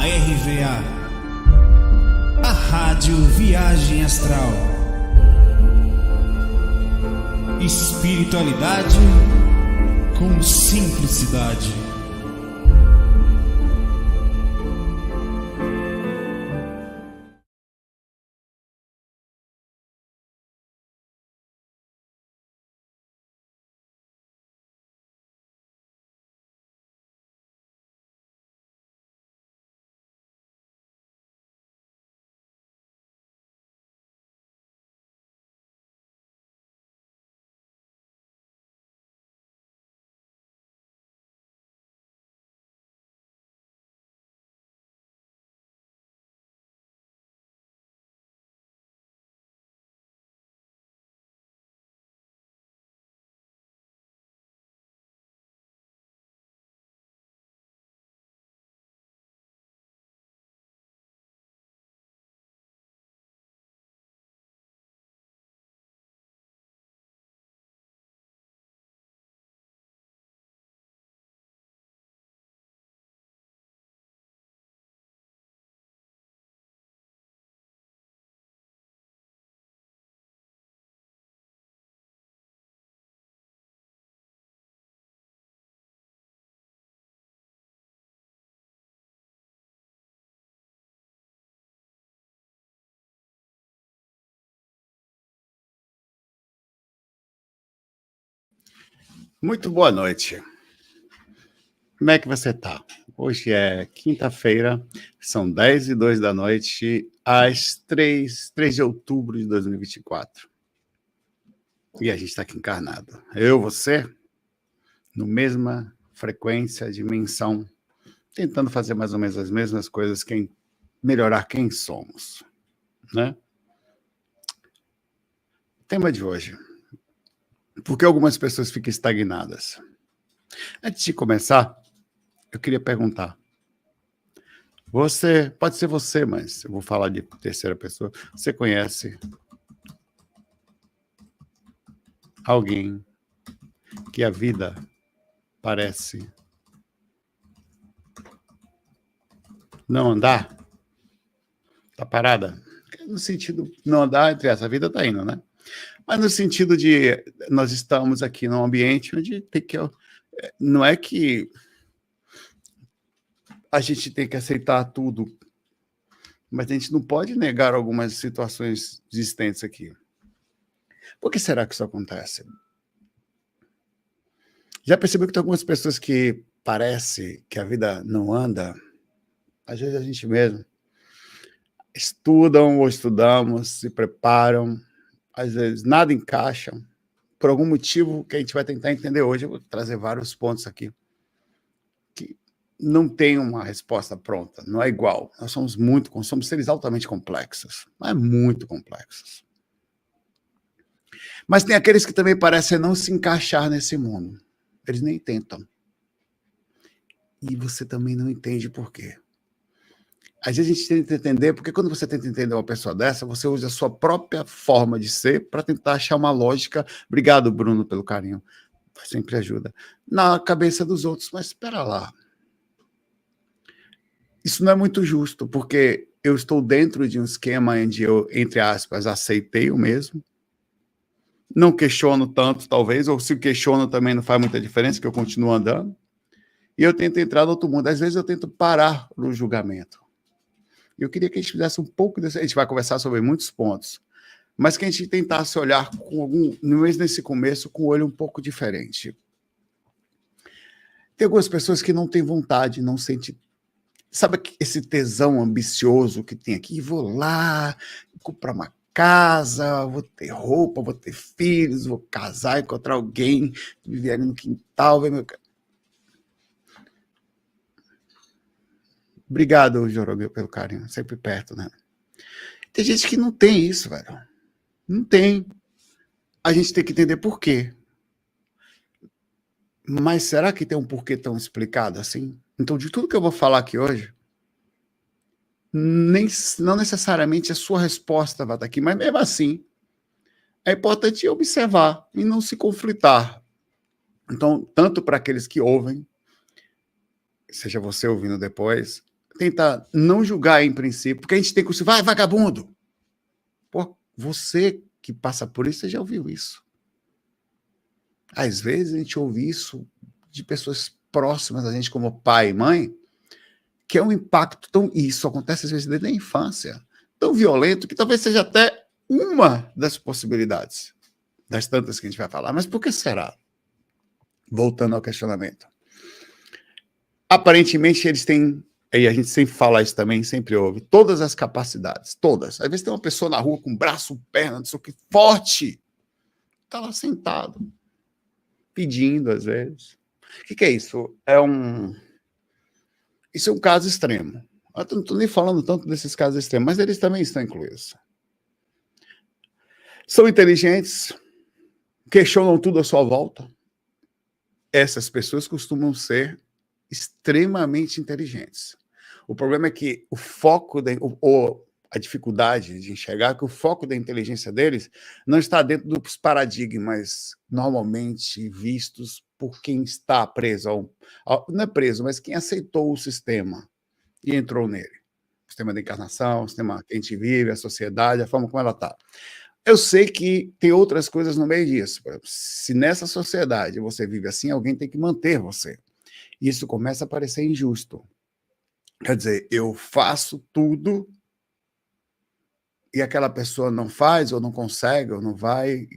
A RVA, a Rádio Viagem Astral. Espiritualidade com simplicidade. Muito boa noite. Como é que você está? Hoje é quinta-feira, são 10h02 da noite, às 3 de outubro de 2024. E a gente está aqui encarnado. Eu, você, no mesma frequência, dimensão, tentando fazer mais ou menos as mesmas coisas, melhorar quem somos, né? Tema de hoje. Por que algumas pessoas ficam estagnadas? Antes de começar, eu queria perguntar. Você, pode ser você, mas eu vou falar de terceira pessoa. Você conhece alguém que a vida parece não andar? Tá parada? No sentido, não andar, entre essa, a vida tá indo, né? Mas no sentido de nós estamos aqui num ambiente onde tem que... Não é que a gente tem que aceitar tudo, mas a gente não pode negar algumas situações existentes aqui. Por que será que isso acontece? Já percebeu que tem algumas pessoas que parece que a vida não anda? Às vezes a gente mesmo estudam ou estudamos, se preparam, às vezes nada encaixa, por algum motivo que a gente vai tentar entender hoje. Eu vou trazer vários pontos aqui, que não tem uma resposta pronta, não é igual. Nós somos seres altamente complexos, mas muito complexos. Mas tem aqueles que também parecem não se encaixar nesse mundo. Eles nem tentam. E você também não entende por quê. Às vezes a gente tenta entender, porque quando você tenta entender uma pessoa dessa, você usa a sua própria forma de ser para tentar achar uma lógica. Obrigado, Bruno, pelo carinho. Sempre ajuda. Na cabeça dos outros. Mas espera lá. Isso não é muito justo, porque eu estou dentro de um esquema onde eu, entre aspas, aceitei o mesmo. Não questiono tanto, talvez, ou se questiono também não faz muita diferença, que eu continuo andando. E eu tento entrar no outro mundo. Às vezes eu tento parar no julgamento. Eu queria que a gente fizesse um pouco desse... A gente vai conversar sobre muitos pontos, mas que a gente tentasse olhar com mesmo nesse começo, com o olho um pouco diferente. Tem algumas pessoas que não têm vontade, não sentem... Sabe esse tesão ambicioso que tem aqui? Vou lá, comprar uma casa, vou ter roupa, vou ter filhos, vou casar, encontrar alguém, viver ali no quintal, ver meu... Obrigado, Jorobeu, pelo carinho, sempre perto, né? Tem gente que não tem isso, velho. Não tem. A gente tem que entender por quê. Mas será que tem um porquê tão explicado assim? Então, de tudo que eu vou falar aqui hoje, não necessariamente a sua resposta vai estar aqui, mas mesmo assim, é importante observar e não se conflitar. Então, tanto para aqueles que ouvem, seja você ouvindo depois, tenta não julgar em princípio, porque a gente tem que vai, vagabundo. Pô, você que passa por isso, você já ouviu isso. Às vezes a gente ouve isso de pessoas próximas a gente, como pai e mãe, que é um impacto tão... E isso acontece às vezes desde a infância, tão violento, que talvez seja até uma das possibilidades, das tantas que a gente vai falar. Mas por que será? Voltando ao questionamento. Aparentemente eles têm, e a gente sempre fala isso também, sempre ouve, todas as capacidades, todas. Às vezes tem uma pessoa na rua com braço, perna, não sei o que, forte, está lá sentado, pedindo às vezes. O que é isso? Isso é um caso extremo. Eu não estou nem falando tanto desses casos extremos, mas eles também estão incluídos. São inteligentes, questionam tudo à sua volta. Essas pessoas costumam ser extremamente inteligentes. O problema é que o foco, ou a dificuldade de enxergar, que o foco da inteligência deles não está dentro dos paradigmas normalmente vistos por quem está preso, não é preso, mas quem aceitou o sistema e entrou nele. O sistema da encarnação, o sistema que a gente vive, a sociedade, a forma como ela está. Eu sei que tem outras coisas no meio disso. Se nessa sociedade você vive assim, alguém tem que manter você. Isso começa a parecer injusto. Quer dizer, eu faço tudo e aquela pessoa não faz, ou não consegue, ou não vai.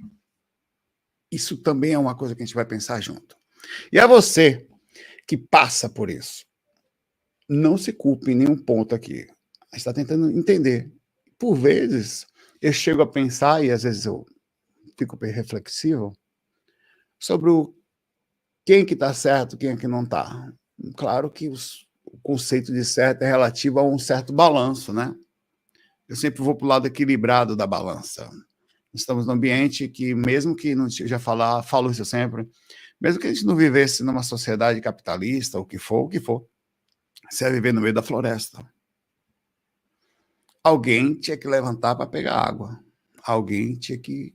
Isso também é uma coisa que a gente vai pensar junto. E a você que passa por isso, não se culpe em nenhum ponto aqui. A gente está tentando entender. Por vezes, eu chego a pensar, e às vezes eu fico bem reflexivo, sobre quem que está certo, quem é que não está. Claro que o conceito de certo é relativo a um certo balanço, né? Eu sempre vou para o lado equilibrado da balança. Estamos num ambiente que, mesmo que não já falo isso sempre, mesmo que a gente não vivesse numa sociedade capitalista, o que for, você vai viver no meio da floresta. Alguém tinha que levantar para pegar água. Alguém tinha que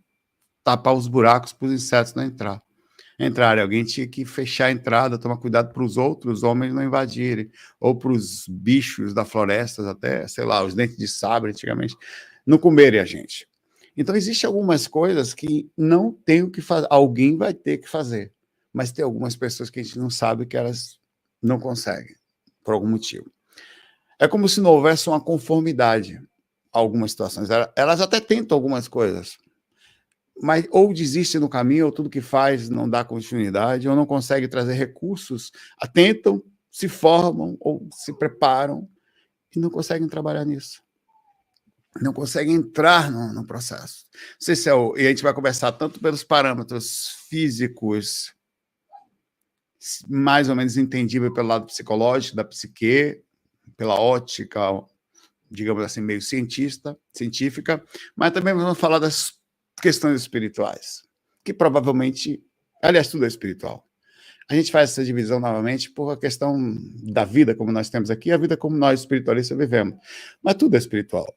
tapar os buracos para os insetos não entrarem. Alguém tinha que fechar a entrada, tomar cuidado para os outros homens não invadirem, ou para os bichos da floresta, até, sei lá, os dentes de sabre, antigamente, não comerem a gente. Então, existem algumas coisas que não tem o que fazer, alguém vai ter que fazer, mas tem algumas pessoas que a gente não sabe que elas não conseguem, por algum motivo. É como se não houvesse uma conformidade a algumas situações. Elas até tentam algumas coisas, mas ou desiste no caminho, ou tudo que faz não dá continuidade, ou não consegue trazer recursos, tentam, se formam, ou se preparam, e não conseguem trabalhar nisso. Não conseguem entrar no processo. Não sei se e a gente vai conversar tanto pelos parâmetros físicos, mais ou menos entendível pelo lado psicológico, da psique, pela ótica, digamos assim, meio científica, mas também vamos falar das questões espirituais, que provavelmente, aliás, tudo é espiritual. A gente faz essa divisão novamente por a questão da vida como nós temos aqui, a vida como nós espiritualistas vivemos, mas tudo é espiritual.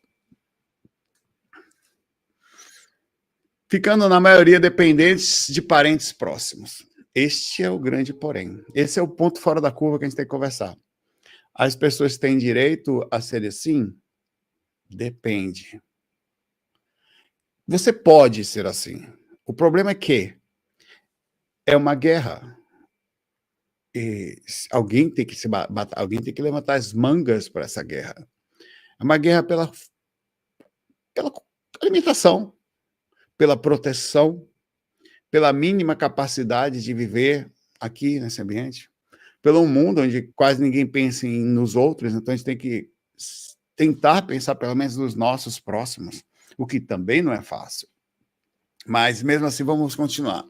Ficando, na maioria, dependentes de parentes próximos. Este é o grande porém. Esse é o ponto fora da curva que a gente tem que conversar. As pessoas têm direito a ser assim? Depende. Você pode ser assim. O problema é que é uma guerra. E alguém tem que alguém tem que levantar as mangas para essa guerra. É uma guerra pela alimentação, pela proteção, pela mínima capacidade de viver aqui nesse ambiente, pelo mundo onde quase ninguém pensa nos outros, então a gente tem que tentar pensar pelo menos nos nossos próximos, o que também não é fácil. Mas, mesmo assim, vamos continuar.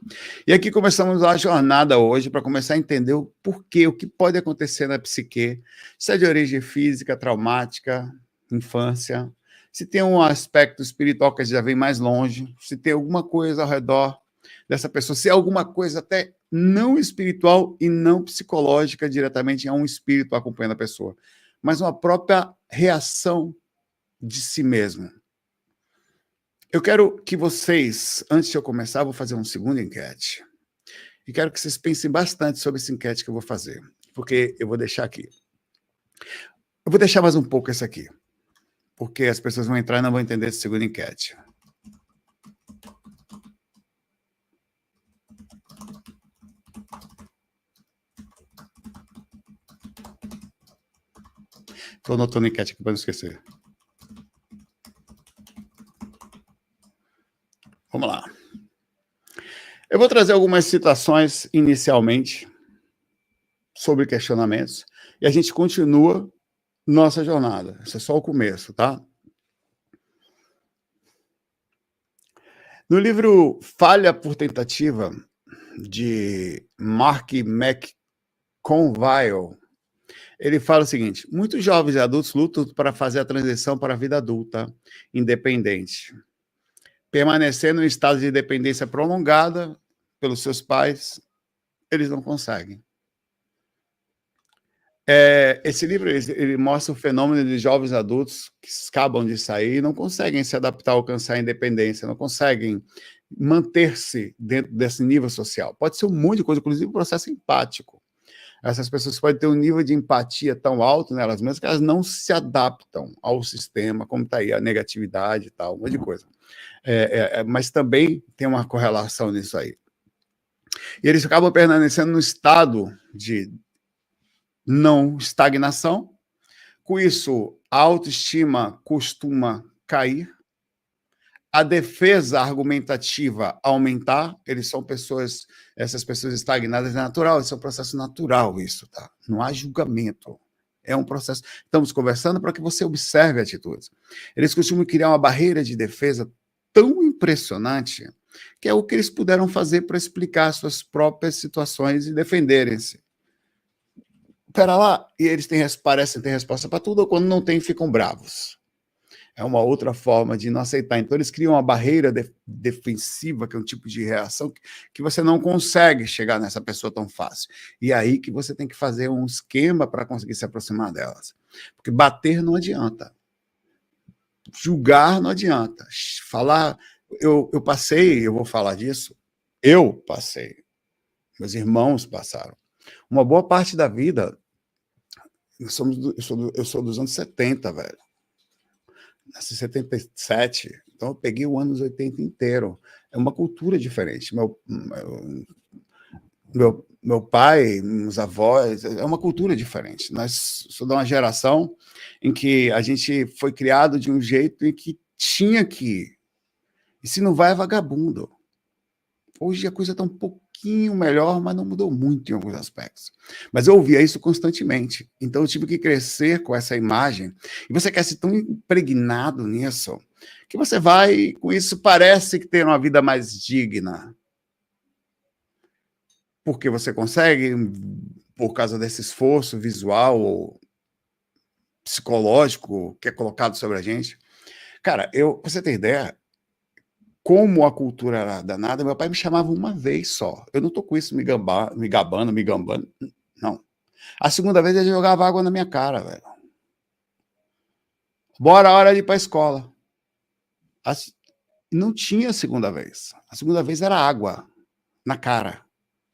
E aqui começamos a jornada hoje para começar a entender o porquê, o que pode acontecer na psique, se é de origem física, traumática, infância, se tem um aspecto espiritual que já vem mais longe, se tem alguma coisa ao redor dessa pessoa, se é alguma coisa até não espiritual e não psicológica diretamente, é um espírito acompanhando a pessoa, mas uma própria reação de si mesmo. Eu quero que vocês, antes de eu começar, vou fazer uma segunda enquete. E quero que vocês pensem bastante sobre essa enquete que eu vou fazer, porque eu vou deixar aqui. Eu vou deixar mais um pouco esse aqui, porque as pessoas vão entrar e não vão entender essa segunda enquete. Estou anotando a enquete aqui para não esquecer. Vamos lá. Eu vou trazer algumas citações inicialmente sobre questionamentos e a gente continua nossa jornada. Esse é só o começo, tá? No livro Falha por Tentativa, de Mark McConville, ele fala o seguinte: muitos jovens e adultos lutam para fazer a transição para a vida adulta independente. Permanecer num estado de dependência prolongada pelos seus pais, eles não conseguem. Esse livro ele mostra o fenômeno de jovens adultos que acabam de sair e não conseguem se adaptar, alcançar a independência, não conseguem manter-se dentro desse nível social. Pode ser um monte de coisa, inclusive um processo empático. Essas pessoas podem ter um nível de empatia tão alto nelas mesmas que elas não se adaptam ao sistema, como está aí a negatividade e tal, um monte de coisa. Mas também tem uma correlação nisso aí. E eles acabam permanecendo no estado de não estagnação. Com isso, a autoestima costuma cair, a defesa argumentativa aumentar. Eles são pessoas, essas pessoas estagnadas é natural, isso é um processo natural, isso, tá? Não há julgamento. É um processo. Estamos conversando para que você observe atitudes. Eles costumam criar uma barreira de defesa tão impressionante que é o que eles puderam fazer para explicar suas próprias situações e defenderem-se. Pera lá, e eles parecem ter resposta para tudo, ou quando não tem, ficam bravos. É uma outra forma de não aceitar. Então, eles criam uma barreira defensiva, que é um tipo de reação que você não consegue chegar nessa pessoa tão fácil. E é aí que você tem que fazer um esquema para conseguir se aproximar delas. Porque bater não adianta. Julgar não adianta. Falar, eu passei, eu vou falar disso, eu passei. Meus irmãos passaram. Uma boa parte da vida, eu sou dos anos 70, velho. Nasci em 77, então eu peguei o anos 80 inteiro. É uma cultura diferente. Meu pai, meus avós, é uma cultura diferente. Nós somos de uma geração em que a gente foi criado de um jeito em que tinha que ir. E se não vai, é vagabundo. Hoje a coisa está um pouquinho melhor, mas não mudou muito em alguns aspectos. Mas eu ouvia isso constantemente. Então eu tive que crescer com essa imagem. E você quer ser tão impregnado nisso, que você vai, com isso, parece que ter uma vida mais digna. Porque você consegue, por causa desse esforço visual ou psicológico que é colocado sobre a gente. Cara, pra você ter ideia, como a cultura era danada, meu pai me chamava uma vez só. Eu não tô com isso me gabando. Não. A segunda vez ele jogava água na minha cara, velho. Bora, hora de ir pra escola. Não tinha a segunda vez. A segunda vez era água na cara.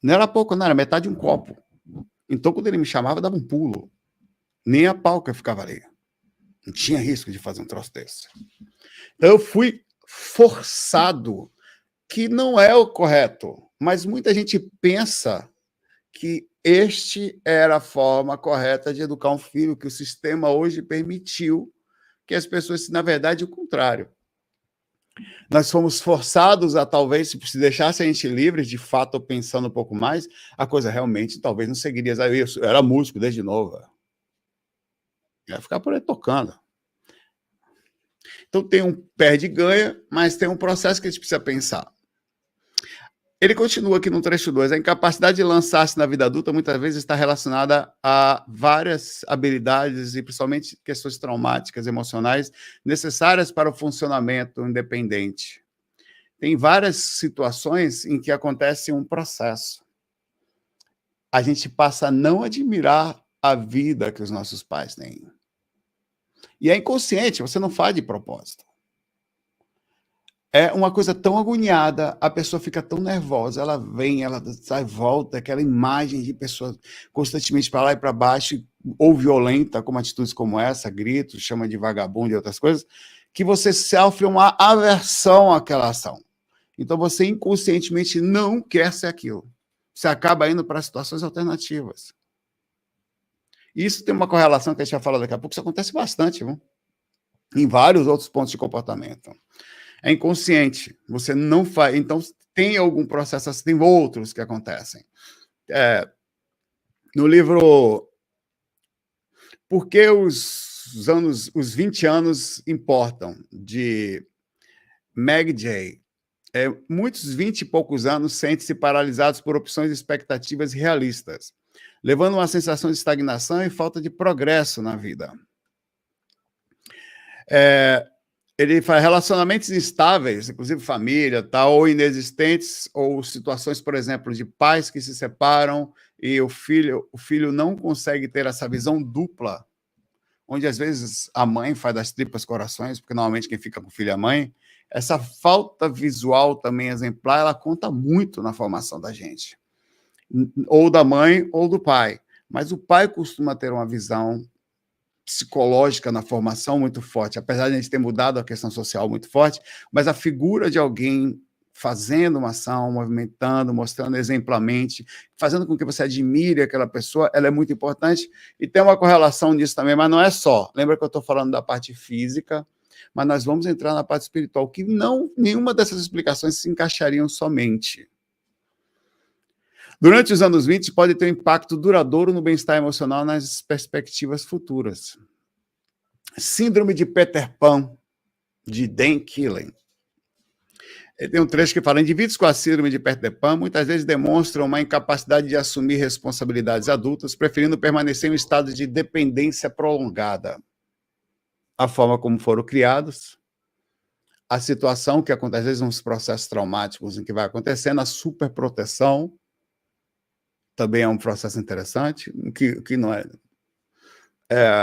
Não era pouco, não, era metade de um copo. Então, quando ele me chamava, dava um pulo. Nem a pau que eu ficava ali. Não tinha risco de fazer um troço desse. Então, eu fui forçado, que não é o correto, mas muita gente pensa que este era a forma correta de educar um filho, que o sistema hoje permitiu que as pessoas, na verdade, o contrário. Nós fomos forçados a, talvez, se deixasse a gente livre, de fato, pensando um pouco mais, a coisa realmente talvez não seguiria. Eu era músico desde novo. Eu ia ficar por aí tocando. Então tem um perde-ganha, mas tem um processo que a gente precisa pensar. Ele continua aqui no trecho 2. A incapacidade de lançar-se na vida adulta muitas vezes está relacionada a várias habilidades e principalmente questões traumáticas, emocionais, necessárias para o funcionamento independente. Tem várias situações em que acontece um processo. A gente passa a não admirar a vida que os nossos pais têm. E é inconsciente, você não faz de propósito. É uma coisa tão agoniada, a pessoa fica tão nervosa, ela vem, ela sai, volta, aquela imagem de pessoa constantemente para lá e para baixo, ou violenta, como atitudes como essa, gritos, chama de vagabundo e outras coisas, que você sofre uma aversão àquela ação. Então você inconscientemente não quer ser aquilo. Você acaba indo para situações alternativas. Isso tem uma correlação que a gente vai falar daqui a pouco, isso acontece bastante, viu? Em vários outros pontos de comportamento. É inconsciente, você não faz. Então, tem algum processo assim, tem outros que acontecem. No livro Por que os 20 anos importam, de Meg Jay, muitos 20 e poucos anos sentem-se paralisados por opções e expectativas irrealistas, levando a uma sensação de estagnação e falta de progresso na vida. Ele faz relacionamentos instáveis, inclusive família, tal, ou inexistentes, ou situações, por exemplo, de pais que se separam e o filho não consegue ter essa visão dupla, onde às vezes a mãe faz das tripas corações, porque normalmente quem fica com o filho é a mãe. Essa falta visual também exemplar, ela conta muito na formação da gente, ou da mãe ou do pai. Mas o pai costuma ter uma visão psicológica na formação muito forte, apesar de a gente ter mudado a questão social muito forte, mas a figura de alguém fazendo uma ação, movimentando, mostrando exemplarmente, fazendo com que você admire aquela pessoa, ela é muito importante, e tem uma correlação disso também, mas não é só. Lembra que eu estou falando da parte física, mas nós vamos entrar na parte espiritual, que não, nenhuma dessas explicações se encaixariam somente. Durante os anos 20, pode ter um impacto duradouro no bem-estar emocional nas perspectivas futuras. Síndrome de Peter Pan, de Dan Killen. Tem um trecho que fala: indivíduos com a síndrome de Peter Pan muitas vezes demonstram uma incapacidade de assumir responsabilidades adultas, preferindo permanecer em um estado de dependência prolongada. A forma como foram criados, a situação que acontece, às vezes, uns processos traumáticos em que vai acontecendo, a superproteção, também é um processo interessante, que não é,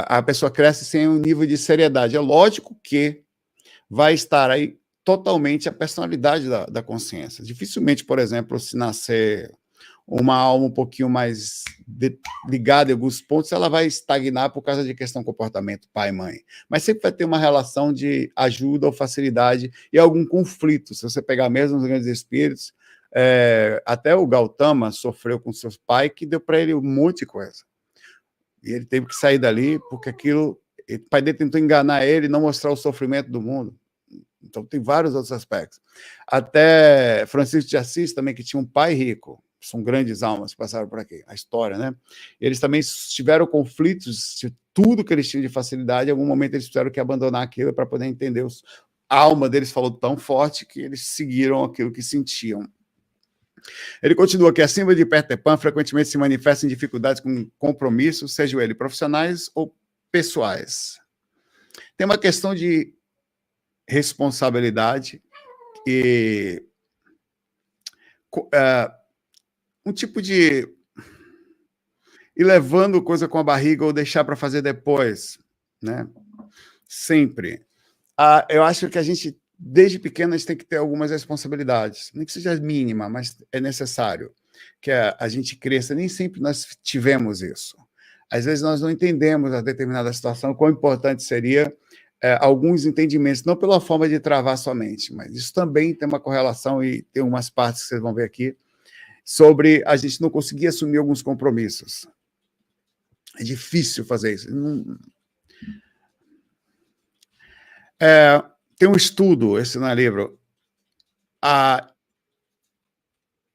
a pessoa cresce sem um nível de seriedade. É lógico que vai estar aí totalmente a personalidade da consciência. Dificilmente, por exemplo, se nascer uma alma um pouquinho mais ligada em alguns pontos, ela vai estagnar por causa de questão de comportamento, pai e mãe. Mas sempre vai ter uma relação de ajuda ou facilidade e algum conflito. Se você pegar mesmo os grandes espíritos, até o Gautama sofreu com seu pai, que deu para ele um monte de coisa. E ele teve que sair dali, porque aquilo, o pai dele tentou enganar ele, não mostrar o sofrimento do mundo. Então, tem vários outros aspectos. Até Francisco de Assis também, que tinha um pai rico, são grandes almas que passaram por aqui, a história, né? Eles também tiveram conflitos, tudo que eles tinham de facilidade, em algum momento eles tiveram que abandonar aquilo para poder entender. A alma deles falou tão forte que eles seguiram aquilo que sentiam. Ele continua que a síndrome de Peter Pan frequentemente se manifesta em dificuldades com compromissos, sejam eles profissionais ou pessoais. Tem uma questão de responsabilidade e um tipo de ir levando coisa com a barriga ou deixar para fazer depois, né? Sempre. Eu acho que a gente, desde pequeno, a gente tem que ter algumas responsabilidades, nem que seja mínima, mas é necessário que a gente cresça. Nem sempre nós tivemos isso. Às vezes nós não entendemos a determinada situação, quão importante seria alguns entendimentos, não pela forma de travar somente, mas isso também tem uma correlação, e tem umas partes que vocês vão ver aqui, sobre a gente não conseguir assumir alguns compromissos. É difícil fazer isso. Tem um estudo, esse no livro,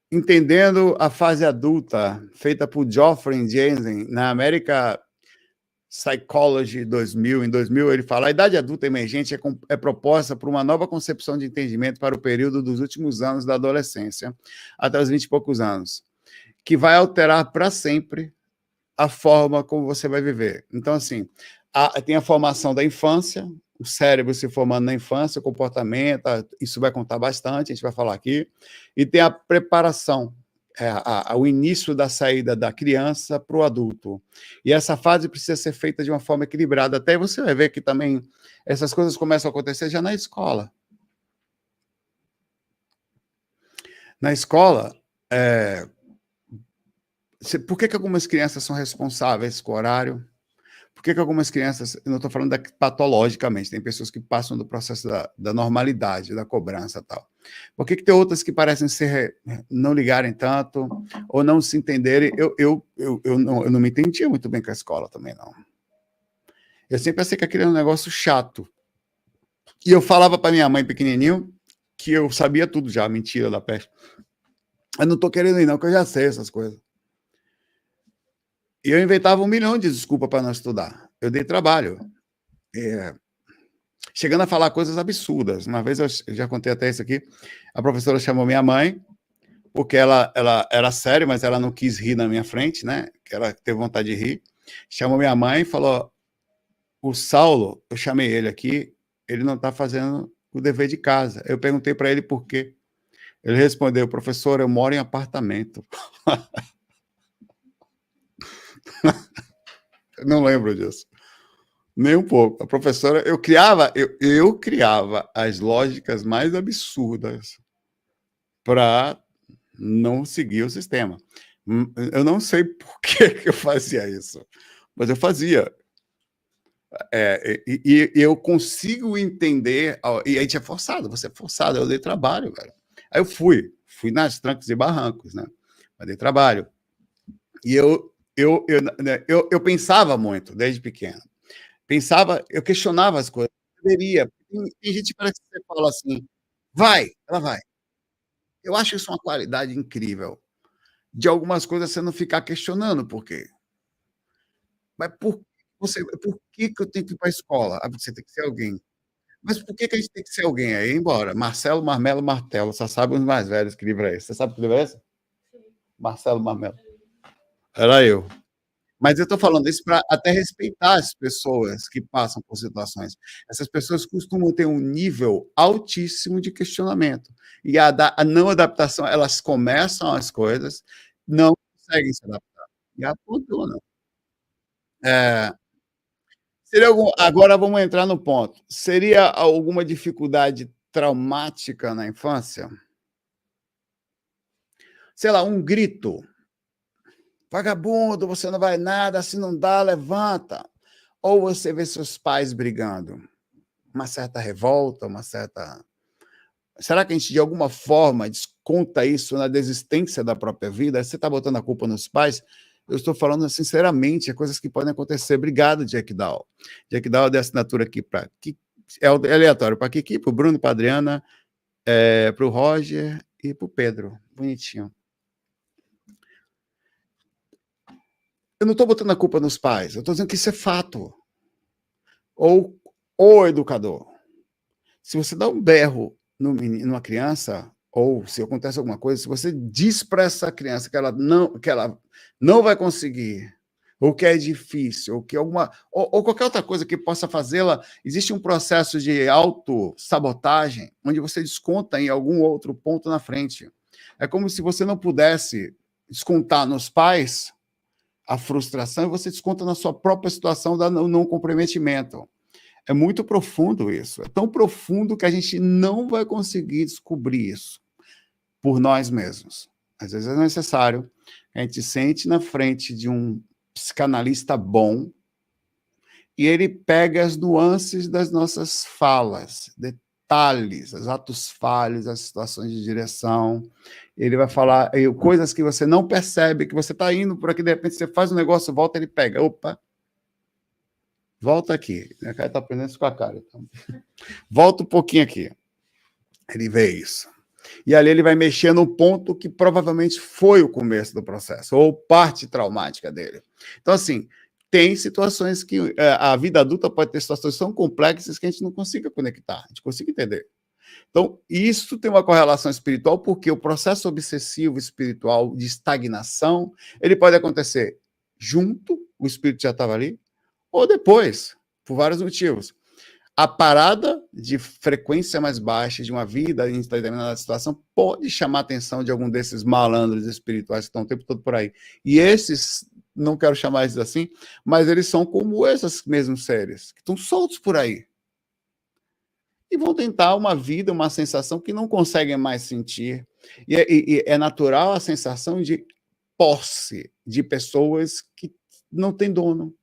Entendendo a Fase Adulta, feita por Geoffrey Jensen, na American Psychology 2000. Em 2000, ele fala: a idade adulta emergente é proposta por uma nova concepção de entendimento para o período dos últimos anos da adolescência, até os 20 e poucos anos, que vai alterar para sempre a forma como você vai viver. Então, assim, tem a formação da infância, o cérebro se formando na infância, o comportamento, isso vai contar bastante, a gente vai falar aqui, e tem a preparação, o início da saída da criança para o adulto. E essa fase precisa ser feita de uma forma equilibrada. Até você vai ver que também essas coisas começam a acontecer já na escola. Na escola, por que algumas crianças são responsáveis com o horário? Por que algumas crianças, eu não estou falando patologicamente, tem pessoas que passam do processo da normalidade, da cobrança e tal. Por que tem outras que parecem não ligarem tanto, ou não se entenderem? Eu não me entendia muito bem com a escola também, não. Eu sempre achei que aquilo era um negócio chato. E eu falava para minha mãe, pequenininho, que eu sabia tudo já, mentira da peste. Eu não estou querendo ir, não, que eu já sei essas coisas. E eu inventava 1 milhão de desculpas para não estudar. Eu dei trabalho. Chegando a falar coisas absurdas. Uma vez, eu já contei até isso aqui, a professora chamou minha mãe, porque ela era séria, mas ela não quis rir na minha frente, né? Que ela teve vontade de rir. Chamou minha mãe e falou, o Saulo, eu chamei ele aqui, ele não está fazendo o dever de casa. Eu perguntei para ele por quê. Ele respondeu, professor, eu moro em apartamento. Não lembro disso. Nem um pouco. A professora, eu criava as lógicas mais absurdas para não seguir o sistema. Eu não sei por que eu fazia isso, mas eu fazia. E eu consigo entender, e a gente é forçado, você é forçado, eu dei trabalho, velho. Aí eu fui nas trancos e barrancos, né? Mas dei trabalho. E eu pensava muito, desde pequeno. Eu questionava as coisas. Deveria. Tem gente que parece que você fala assim, ela vai. Eu acho isso uma qualidade incrível. De algumas coisas você não ficar questionando por quê. Mas por que eu tenho que ir para a escola? Ah, você tem que ser alguém. Mas por que a gente tem que ser alguém? Aí, embora. Marcelo, Marmelo, Martelo. Só sabem os mais velhos que livro é esse. Você sabe que livro é esse? Marcelo, Marmelo. Era eu. Mas eu estou falando isso para até respeitar as pessoas que passam por situações. Essas pessoas costumam ter um nível altíssimo de questionamento. E a não adaptação, elas começam as coisas, não conseguem se adaptar. E abandonam. Agora vamos entrar no ponto. Seria alguma dificuldade traumática na infância? Sei lá, um grito. Vagabundo, você não vai nada, se não dá, levanta. Ou você vê seus pais brigando. Uma certa revolta, uma certa... Será que a gente, de alguma forma, desconta isso na desistência da própria vida? Você está botando a culpa nos pais? Eu estou falando sinceramente, coisas que podem acontecer. Obrigado, Jack Dow. Jack Dow deu assinatura aqui para... É aleatório. Para Kiki, para o Bruno, para a Adriana, para o Roger e para o Pedro. Bonitinho. Eu não estou botando a culpa nos pais, eu estou dizendo que isso é fato. Ou o educador. Se você dá um berro numa criança, ou se acontece alguma coisa, se você diz para essa criança que ela não vai conseguir, ou que é difícil, ou que ou qualquer outra coisa que possa fazê-la, existe um processo de autossabotagem, onde você desconta em algum outro ponto na frente. É como se você não pudesse descontar nos pais a frustração e você desconta na sua própria situação do não comprometimento. É muito profundo isso. É tão profundo que a gente não vai conseguir descobrir isso por nós mesmos. Às vezes é necessário que a gente sente na frente de um psicanalista bom e ele pega as nuances das nossas falas, detalhes, os atos falhos, as situações de direção. Ele vai falar coisas que você não percebe, que você está indo por aqui, de repente você faz um negócio, volta, ele pega. Opa! Volta aqui. Minha cara está aprendendo isso com a cara. Então. Volta um pouquinho aqui. Ele vê isso. E ali ele vai mexer no ponto que provavelmente foi o começo do processo, ou parte traumática dele. Então, assim, tem situações que a vida adulta pode ter situações tão complexas que a gente não consiga conectar, a gente consiga entender. Então, isso tem uma correlação espiritual, porque o processo obsessivo espiritual de estagnação, ele pode acontecer junto, o espírito já estava ali, ou depois, por vários motivos. A parada de frequência mais baixa de uma vida em determinada situação pode chamar a atenção de algum desses malandros espirituais que estão o tempo todo por aí. E esses, não quero chamar eles assim, mas eles são como esses mesmos seres, que estão soltos por aí. e vão tentar uma vida, uma sensação que não conseguem mais sentir. E é natural a sensação de posse de pessoas que não têm dono,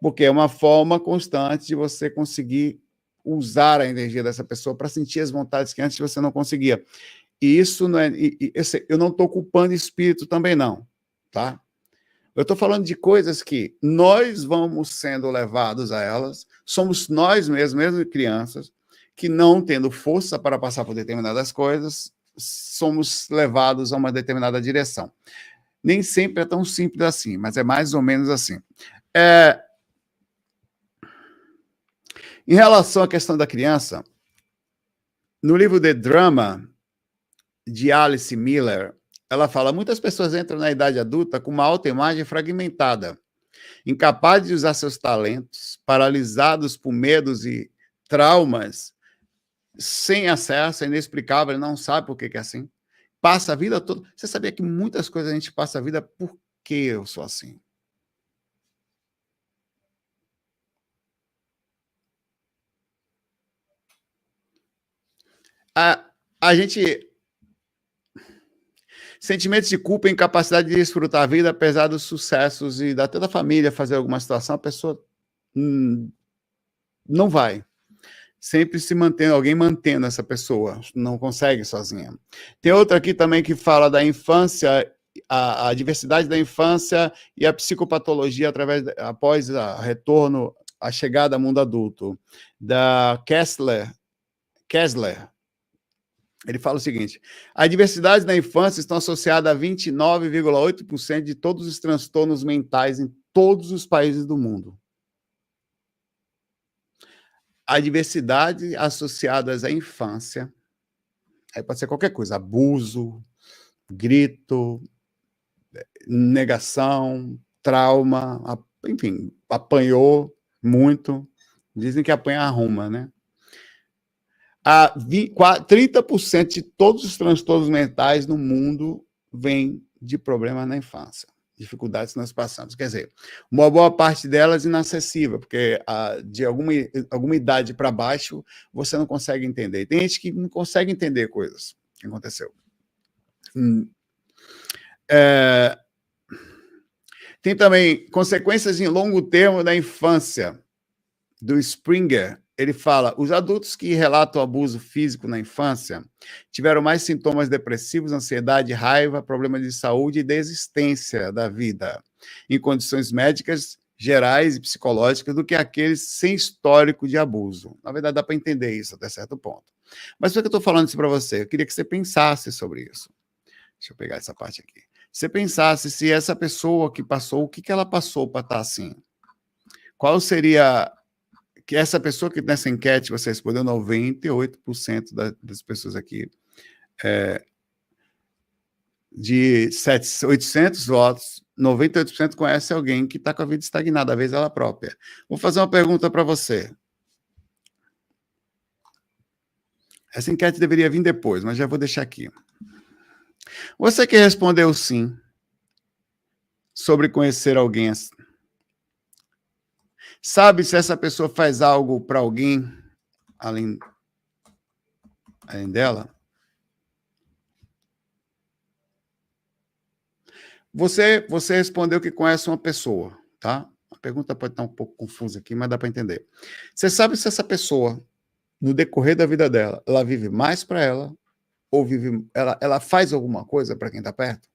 porque é uma forma constante de você conseguir usar a energia dessa pessoa para sentir as vontades que antes você não conseguia. E isso não é. Eu não estou culpando espírito também, não, tá? Eu estou falando de coisas que nós vamos sendo levados a elas, somos nós mesmos, mesmo crianças, que não tendo força para passar por determinadas coisas, somos levados a uma determinada direção. Nem sempre é tão simples assim, mas é mais ou menos assim. Em relação à questão da criança, no livro The Drama, de Alice Miller, ela fala: muitas pessoas entram na idade adulta com uma autoimagem fragmentada, incapazes de usar seus talentos, paralisados por medos e traumas, sem acesso, é inexplicável, não sabe por que é assim. Passa a vida toda. Você sabia que muitas coisas a gente passa a vida por que eu sou assim? A gente. Sentimentos de culpa e incapacidade de desfrutar a vida, apesar dos sucessos e da toda a família fazer alguma situação, a pessoa não vai. Sempre se mantendo, alguém mantendo essa pessoa, não consegue sozinha. Tem outra aqui também que fala da infância, a diversidade da infância e a psicopatologia após o retorno, a chegada ao mundo adulto, da Kessler. Ele fala o seguinte: a diversidade da infância está associada a 29,8% de todos os transtornos mentais em todos os países do mundo. A diversidade associada à infância, aí pode ser qualquer coisa, abuso, grito, negação, trauma, enfim, apanhou muito. Dizem que apanha arruma, né? 30% de todos os transtornos mentais no mundo vêm de problemas na infância, dificuldades que nós passamos. Quer dizer, uma boa parte delas inacessível, porque de alguma idade para baixo você não consegue entender. Tem gente que não consegue entender coisas que aconteceu. Tem também consequências em longo termo da infância, do Springer. Ele fala: os adultos que relatam abuso físico na infância tiveram mais sintomas depressivos, ansiedade, raiva, problemas de saúde e desistência da vida, em condições médicas gerais e psicológicas, do que aqueles sem histórico de abuso. Na verdade, dá para entender isso até certo ponto. Mas por que eu estou falando isso para você? Eu queria que você pensasse sobre isso. Deixa eu pegar essa parte aqui. Você pensasse se essa pessoa que passou, o que ela passou para estar assim? Qual seria... que essa pessoa que nessa enquete você respondeu, 98% das pessoas aqui, de 800 votos, 98% conhece alguém que está com a vida estagnada, às vezes ela própria. Vou fazer uma pergunta para você. Essa enquete deveria vir depois, mas já vou deixar aqui. Você que respondeu sim sobre conhecer alguém assim, sabe se essa pessoa faz algo para alguém além dela? Você respondeu que conhece uma pessoa, tá? A pergunta pode estar um pouco confusa aqui, mas dá para entender. Você sabe se essa pessoa, no decorrer da vida dela, ela vive mais para ela ou ela faz alguma coisa para quem está perto?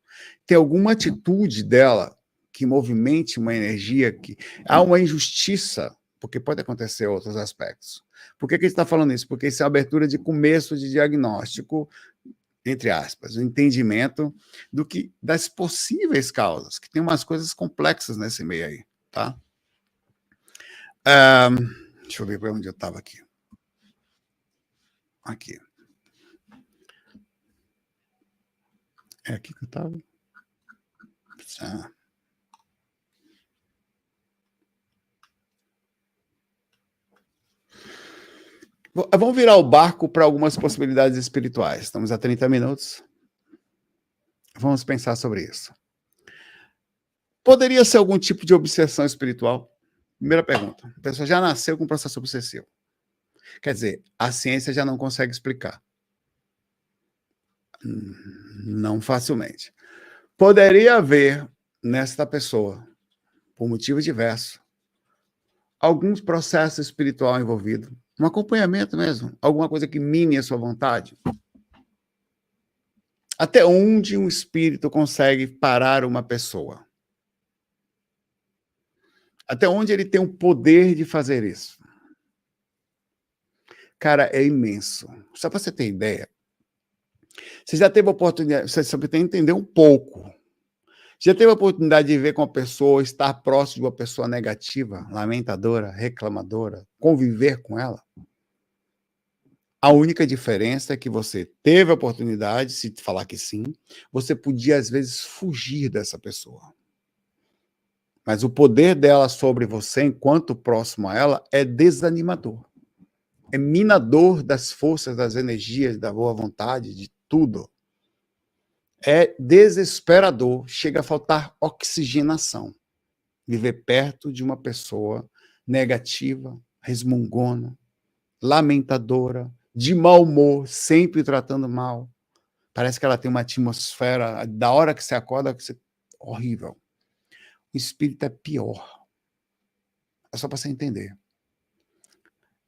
Tem alguma atitude dela que movimente uma energia, que há uma injustiça, porque pode acontecer outros aspectos. Por que a gente está falando isso? Porque isso é uma abertura de começo de diagnóstico, entre aspas, o entendimento das possíveis causas, que tem umas coisas complexas nesse meio aí, tá? Deixa eu ver para onde eu estava aqui. Aqui. É aqui que eu estava? Vamos virar o barco para algumas possibilidades espirituais. Estamos a 30 minutos. Vamos pensar sobre isso. Poderia ser algum tipo de obsessão espiritual? Primeira pergunta. A pessoa já nasceu com um processo obsessivo. Quer dizer, a ciência já não consegue explicar. Não facilmente. Poderia haver nesta pessoa, por motivo diverso, algum processo espiritual envolvido, um acompanhamento mesmo, alguma coisa que mine a sua vontade. Até onde um espírito consegue parar uma pessoa? Até onde ele tem o poder de fazer isso? Cara, é imenso. Só para você ter ideia, você já teve a oportunidade, você tem que entender um pouco. Já teve a oportunidade de ver com a pessoa, estar próximo de uma pessoa negativa, lamentadora, reclamadora, conviver com ela? A única diferença é que você teve a oportunidade, se falar que sim, você podia, às vezes, fugir dessa pessoa. Mas o poder dela sobre você, enquanto próximo a ela, é desanimador. É minador das forças, das energias, da boa vontade, de tudo. É desesperador, chega a faltar oxigenação. Viver perto de uma pessoa negativa, resmungona, lamentadora, de mau humor, sempre tratando mal. Parece que ela tem uma atmosfera, da hora que você acorda, que você... horrível. O espírito é pior. É só para você entender.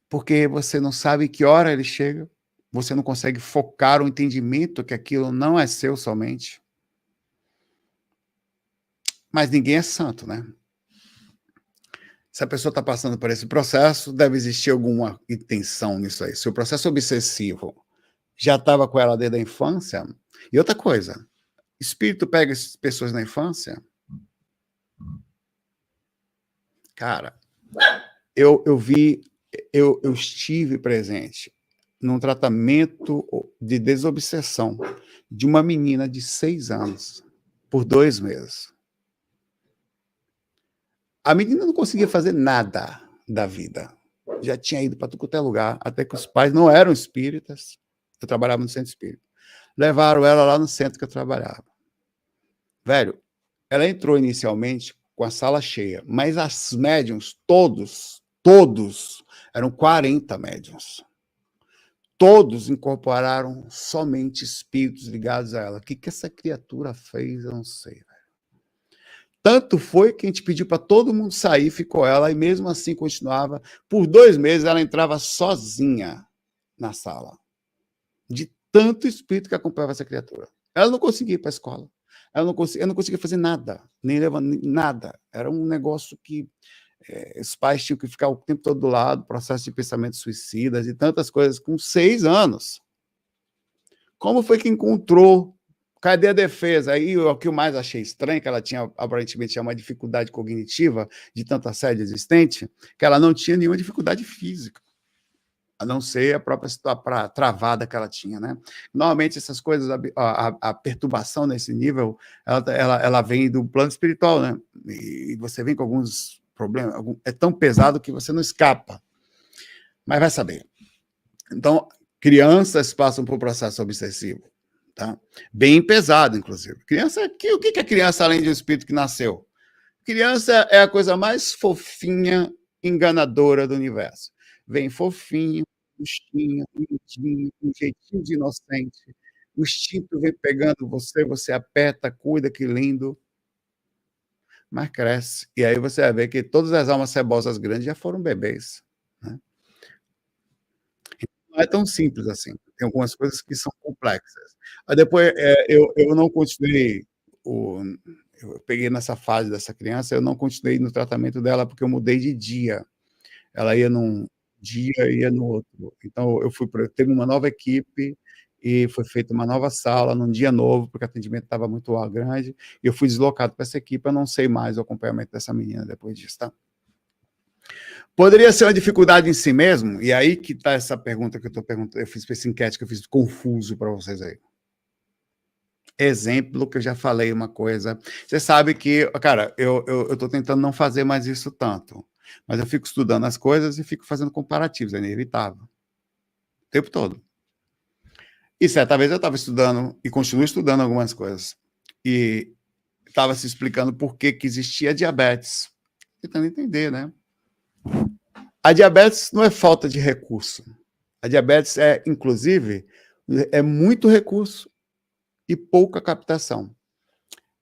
Porque você não sabe que hora ele chega, você não consegue focar o entendimento que aquilo não é seu somente. Mas ninguém é santo, né? Se a pessoa está passando por esse processo, deve existir alguma intenção nisso aí. Se o processo obsessivo já estava com ela desde a infância... E outra coisa, espírito pega essas pessoas na infância? Cara, eu estive presente num tratamento de desobsessão de uma menina de 6 anos, por 2 meses. A menina não conseguia fazer nada da vida. Já tinha ido para tudo quanto é lugar, até que os pais não eram espíritas. Eu trabalhava no centro espírita. Levaram ela lá no centro que eu trabalhava. Velho, ela entrou inicialmente com a sala cheia, mas as médiums, todos, eram 40 médiums. Todos incorporaram somente espíritos ligados a ela. O que essa criatura fez, eu não sei. Velho. Tanto foi que a gente pediu para todo mundo sair, ficou ela, e mesmo assim continuava. Por 2 meses ela entrava sozinha na sala. De tanto espírito que acompanhava essa criatura. Ela não conseguia ir para a escola. Eu não conseguia fazer nada, nem levar nada. Era um negócio que os pais tinham que ficar o tempo todo do lado, processo de pensamentos suicidas e tantas coisas, com 6 anos. Como foi que encontrou? Cadê a defesa? Aí o que eu mais achei estranho, que ela tinha, aparentemente, uma dificuldade cognitiva de tanta sede existente, que ela não tinha nenhuma dificuldade física, a não ser a própria travada que ela tinha, né? Normalmente, essas coisas, a perturbação nesse nível, ela vem do plano espiritual, né? E você vem com alguns problemas, é tão pesado que você não escapa. Mas vai saber. Então, crianças passam por um processo obsessivo, tá? Bem pesado, inclusive. Criança, o que é criança além de um espírito que nasceu? Criança é a coisa mais fofinha, enganadora do universo. Vem fofinho, puxinho, lindinho, um jeitinho de inocente. O instinto vem pegando você aperta, cuida, que lindo. Mas cresce. E aí você vai ver que todas as almas cebosas grandes já foram bebês. Né? Não é tão simples assim. Tem algumas coisas que são complexas. Aí depois, eu não continuei... Eu peguei nessa fase dessa criança, eu não continuei no tratamento dela porque eu mudei de dia. Ela ia num dia e ia no outro. Então, teve uma nova equipe e foi feita uma nova sala num dia novo, porque o atendimento estava muito grande, e eu fui deslocado para essa equipe, eu não sei mais o acompanhamento dessa menina depois disso, tá? Poderia ser uma dificuldade em si mesmo? E aí que está essa pergunta que eu estou perguntando, eu fiz essa enquete que eu fiz confuso para vocês aí. Exemplo que eu já falei uma coisa. Você sabe que, cara, eu estou tentando não fazer mais isso tanto, mas eu fico estudando as coisas e fico fazendo comparativos, é inevitável. O tempo todo. E certa vez eu estava estudando, e continuo estudando algumas coisas, e estava se explicando por que existia diabetes. Tentando entender, né? A diabetes não é falta de recurso. A diabetes inclusive, é muito recurso e pouca captação.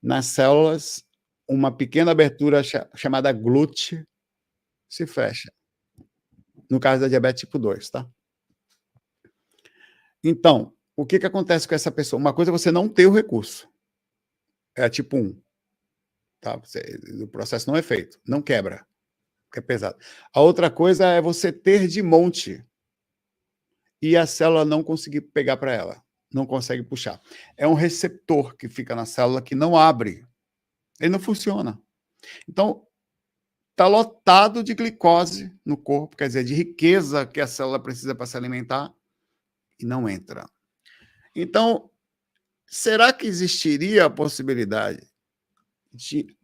Nas células, uma pequena abertura chamada GLUT se fecha. No caso da diabetes tipo 2, tá? Então, o que acontece com essa pessoa? Uma coisa é você não ter o recurso. É a tipo 1. Tá? O processo não é feito, não quebra, porque é pesado. A outra coisa é você ter de monte e a célula não conseguir pegar para ela, não consegue puxar. É um receptor que fica na célula que não abre, ele não funciona. Então, está lotado de glicose no corpo, quer dizer, de riqueza que a célula precisa para se alimentar, e não entra. Então, será que existiria a possibilidade de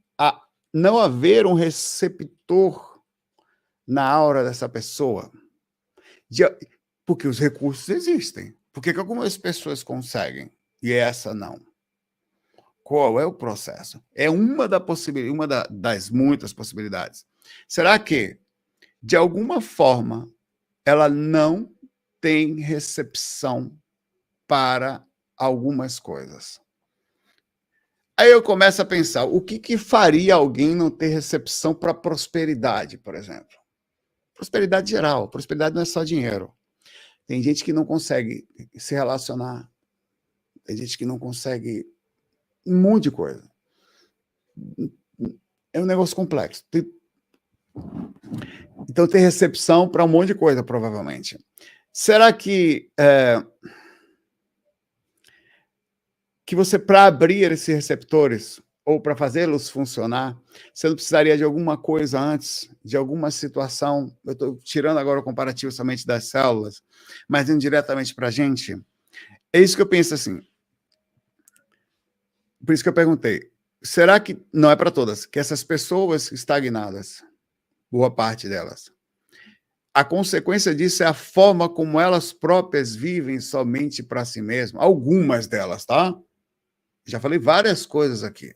não haver um receptor na aura dessa pessoa? Porque os recursos existem. Por que algumas pessoas conseguem e essa não? Qual é o processo? É uma das muitas possibilidades. Será que, de alguma forma, ela não tem recepção para algumas coisas? Aí eu começo a pensar, o que faria alguém não ter recepção para prosperidade, por exemplo? Prosperidade geral. Prosperidade não é só dinheiro. Tem gente que não consegue se relacionar. Tem gente que não consegue um monte de coisa. É um negócio complexo. Então tem recepção para um monte de coisa, provavelmente. Será que você, para abrir esses receptores, ou para fazê-los funcionar, você não precisaria de alguma coisa antes, de alguma situação? Eu estou tirando agora o comparativo somente das células, mas indo diretamente para a gente. É isso que eu penso assim. Por isso que eu perguntei, será que, não é para todas, que essas pessoas estagnadas, boa parte delas, a consequência disso é a forma como elas próprias vivem somente para si mesmas? Algumas delas, tá? Já falei várias coisas aqui.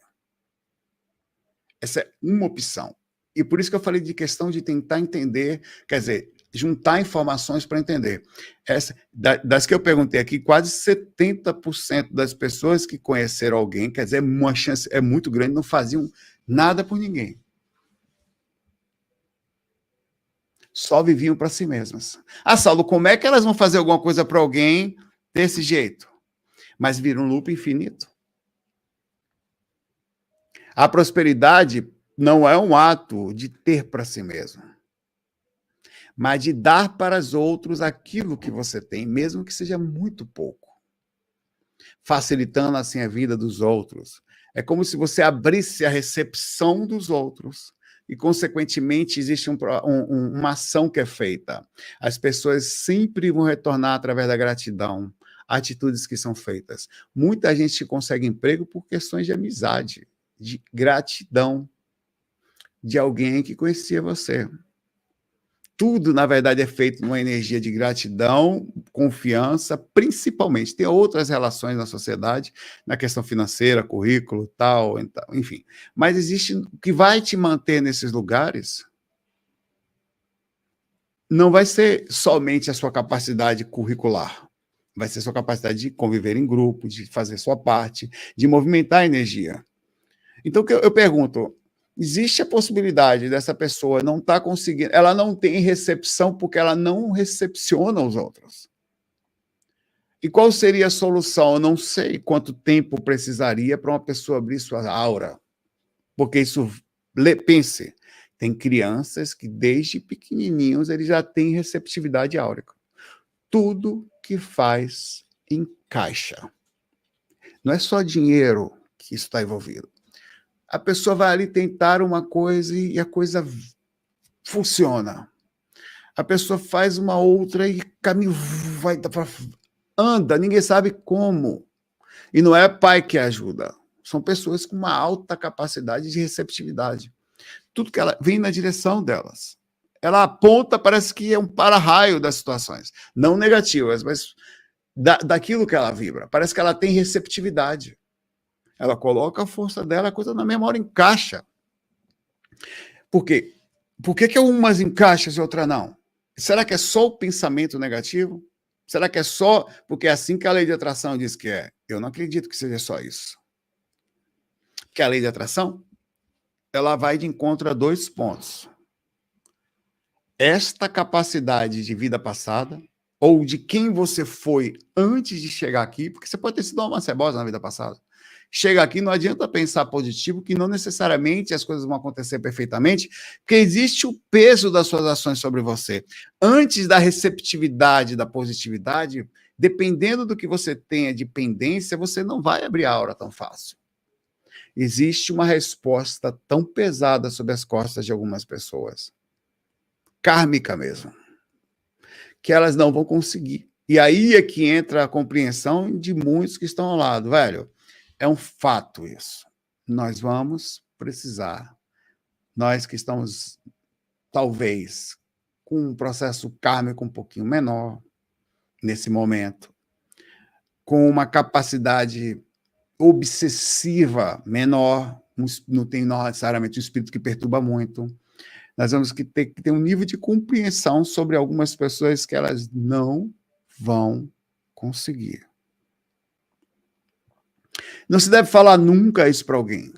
Essa é uma opção. E por isso que eu falei de questão de tentar entender, quer dizer, juntar informações para entender. Das que eu perguntei aqui, quase 70% das pessoas que conheceram alguém, quer dizer, uma chance é muito grande, não faziam nada por ninguém. Só viviam para si mesmas. Saulo, como é que elas vão fazer alguma coisa para alguém desse jeito? Mas vira um loop infinito. A prosperidade não é um ato de ter para si mesmo, mas de dar para os outros aquilo que você tem, mesmo que seja muito pouco, facilitando assim a vida dos outros. É como se você abrisse a recepção dos outros e, consequentemente, existe uma ação que é feita. As pessoas sempre vão retornar através da gratidão, atitudes que são feitas. Muita gente consegue emprego por questões de amizade, de gratidão de alguém que conhecia você. Tudo, na verdade, é feito numa energia de gratidão, confiança, principalmente. Tem outras relações na sociedade, na questão financeira, currículo, tal, enfim. Mas existe o que vai te manter nesses lugares. Não vai ser somente a sua capacidade curricular. Vai ser a sua capacidade de conviver em grupo, de fazer sua parte, de movimentar a energia. Então, eu pergunto, existe a possibilidade dessa pessoa não estar conseguindo, ela não tem recepção porque ela não recepciona os outros. E qual seria a solução? Eu não sei quanto tempo precisaria para uma pessoa abrir sua aura. Porque isso, pense, tem crianças que desde pequenininhos eles já têm receptividade áurica. Tudo que faz encaixa. Não é só dinheiro que isso está envolvido. A pessoa vai ali tentar uma coisa e a coisa funciona. A pessoa faz uma outra e caminho vai anda, ninguém sabe como. E não é pai que ajuda. São pessoas com uma alta capacidade de receptividade. Tudo que ela vem na direção delas. Ela aponta, parece que é um para-raio das situações. Não negativas, mas daquilo que ela vibra. Parece que ela tem receptividade. Ela coloca a força dela, a coisa na memória encaixa. Por quê? Por que umas encaixam e outras não? Será que é só o pensamento negativo? Será que é só porque é assim que a lei de atração diz que é? Eu não acredito que seja só isso. Porque a lei de atração, ela vai de encontro a 2 pontos. Esta capacidade de vida passada, ou de quem você foi antes de chegar aqui, porque você pode ter sido uma cebosa na vida passada. Chega aqui, não adianta pensar positivo, que não necessariamente as coisas vão acontecer perfeitamente, porque existe o peso das suas ações sobre você. Antes da receptividade, da positividade, dependendo do que você tenha de pendência, você não vai abrir a aura tão fácil. Existe uma resposta tão pesada sobre as costas de algumas pessoas, kármica mesmo, que elas não vão conseguir. E aí é que entra a compreensão de muitos que estão ao lado, velho. É um fato isso. Nós vamos precisar, nós que estamos, talvez, com um processo kármico um pouquinho menor, nesse momento, com uma capacidade obsessiva menor, não tem necessariamente um espírito que perturba muito, nós vamos ter que ter um nível de compreensão sobre algumas pessoas que elas não vão conseguir. Não se deve falar nunca isso para alguém,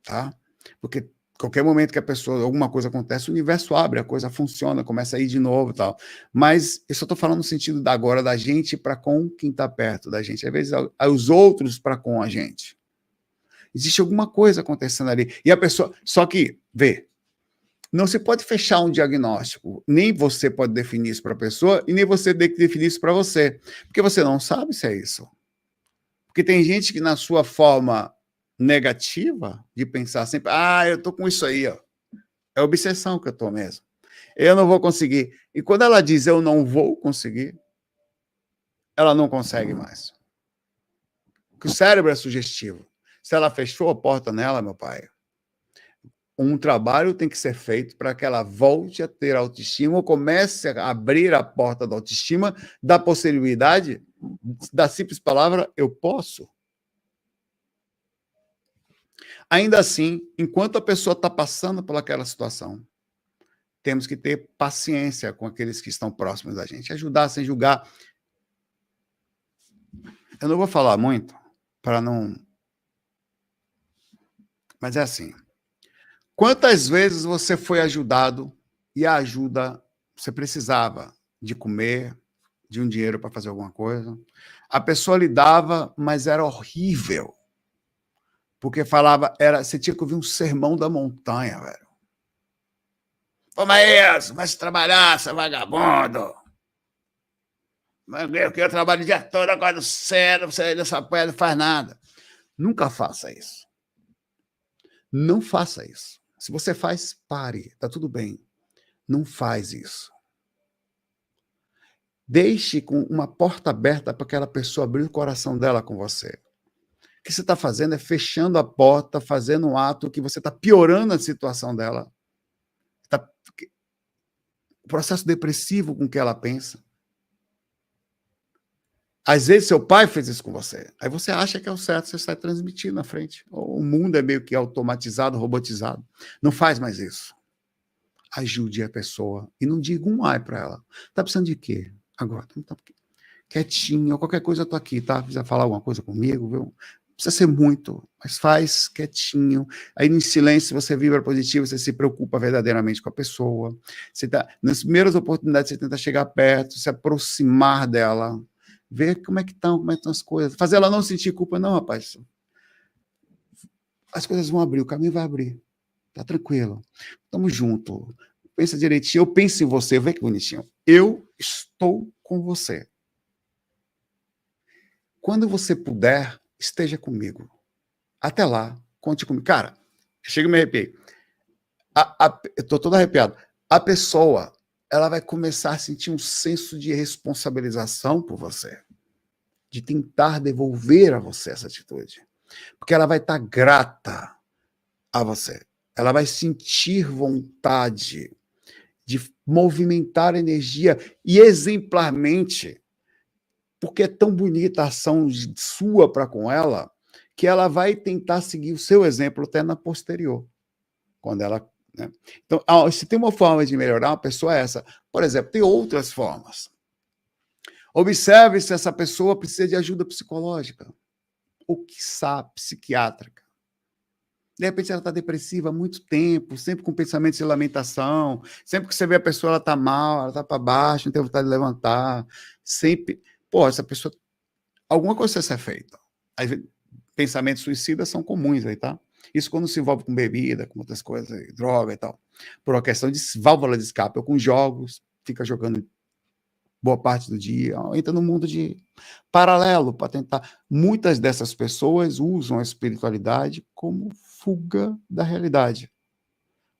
tá? Porque qualquer momento que a pessoa, alguma coisa acontece, o universo abre, a coisa funciona, começa a ir de novo e tal. Mas eu só estou falando no sentido da agora da gente para com quem está perto da gente, às vezes os outros para com a gente. Existe alguma coisa acontecendo ali. E a pessoa, só que, vê, não se pode fechar um diagnóstico. Nem você pode definir isso para a pessoa e nem você tem que definir isso para você. Porque você não sabe se é isso. Porque tem gente que na sua forma negativa de pensar sempre, eu tô com isso aí, ó. É obsessão que eu tô mesmo. Eu não vou conseguir. E quando ela diz eu não vou conseguir, ela não consegue mais. Porque o cérebro é sugestivo. Se ela fechou a porta nela, meu pai, um trabalho tem que ser feito para que ela volte a ter autoestima ou comece a abrir a porta da autoestima, da possibilidade da simples palavra eu posso. Ainda assim, enquanto a pessoa está passando por aquela situação, temos que ter paciência com aqueles que estão próximos da gente, ajudar sem julgar. Eu não vou falar muito, para não... Mas é assim. Quantas vezes você foi ajudado e a ajuda você precisava de comer, de um dinheiro para fazer alguma coisa? A pessoa lhe dava, mas era horrível. Porque falava, você tinha que ouvir um sermão da montanha, velho. Toma isso, vai se trabalhar, seu vagabundo. Eu trabalho o dia todo, agora cedo, você nessa pé não faz nada. Nunca faça isso. Não faça isso. Se você faz, pare, tá tudo bem. Não faz isso. Deixe com uma porta aberta para aquela pessoa abrir o coração dela com você. O que você está fazendo é fechando a porta, fazendo um ato que você está piorando a situação dela. O processo depressivo com que ela pensa. Às vezes seu pai fez isso com você. Aí você acha que é o certo, você está transmitindo na frente. O mundo é meio que automatizado, robotizado. Não faz mais isso. Ajude a pessoa e não diga um ai para ela. Tá precisando de quê? Agora, tá quietinho, qualquer coisa eu tô aqui, tá? Precisa falar alguma coisa comigo, viu? Não precisa ser muito, mas faz quietinho. Aí, em silêncio, você vibra positivo, você se preocupa verdadeiramente com a pessoa. Você tá, nas primeiras oportunidades, você tenta chegar perto, se aproximar dela, ver como é que estão as coisas. Fazer ela não sentir culpa, não, rapaz. As coisas vão abrir, o caminho vai abrir. Tá tranquilo. Tamo junto. Pensa direitinho, eu penso em você, vê que bonitinho. Eu estou com você. Quando você puder, esteja comigo. Até lá, conte comigo. Cara, chega e me arrepiei. Eu tô todo arrepiado. A pessoa, ela vai começar a sentir um senso de responsabilização por você, de tentar devolver a você essa atitude. Porque ela vai estar grata a você. Ela vai sentir vontade de movimentar a energia e exemplarmente, porque é tão bonita a ação sua para com ela, que ela vai tentar seguir o seu exemplo até na posterior, quando ela né? Então, se tem uma forma de melhorar uma pessoa, é essa. Por exemplo, tem outras formas. Observe se essa pessoa precisa de ajuda psicológica, ou quiçá psiquiátrica. De repente ela está depressiva há muito tempo, sempre com pensamentos de lamentação, sempre que você vê a pessoa, ela está mal, ela está para baixo, não tem vontade de levantar, sempre... Pô, essa pessoa... Alguma coisa precisa ser feita. Aí, pensamentos suicidas são comuns aí, tá? Isso quando se envolve com bebida, com outras coisas, droga e tal. Por uma questão de válvula de escape, ou com jogos, fica jogando boa parte do dia, entra no mundo de paralelo para tentar. Muitas dessas pessoas usam a espiritualidade como fuga da realidade,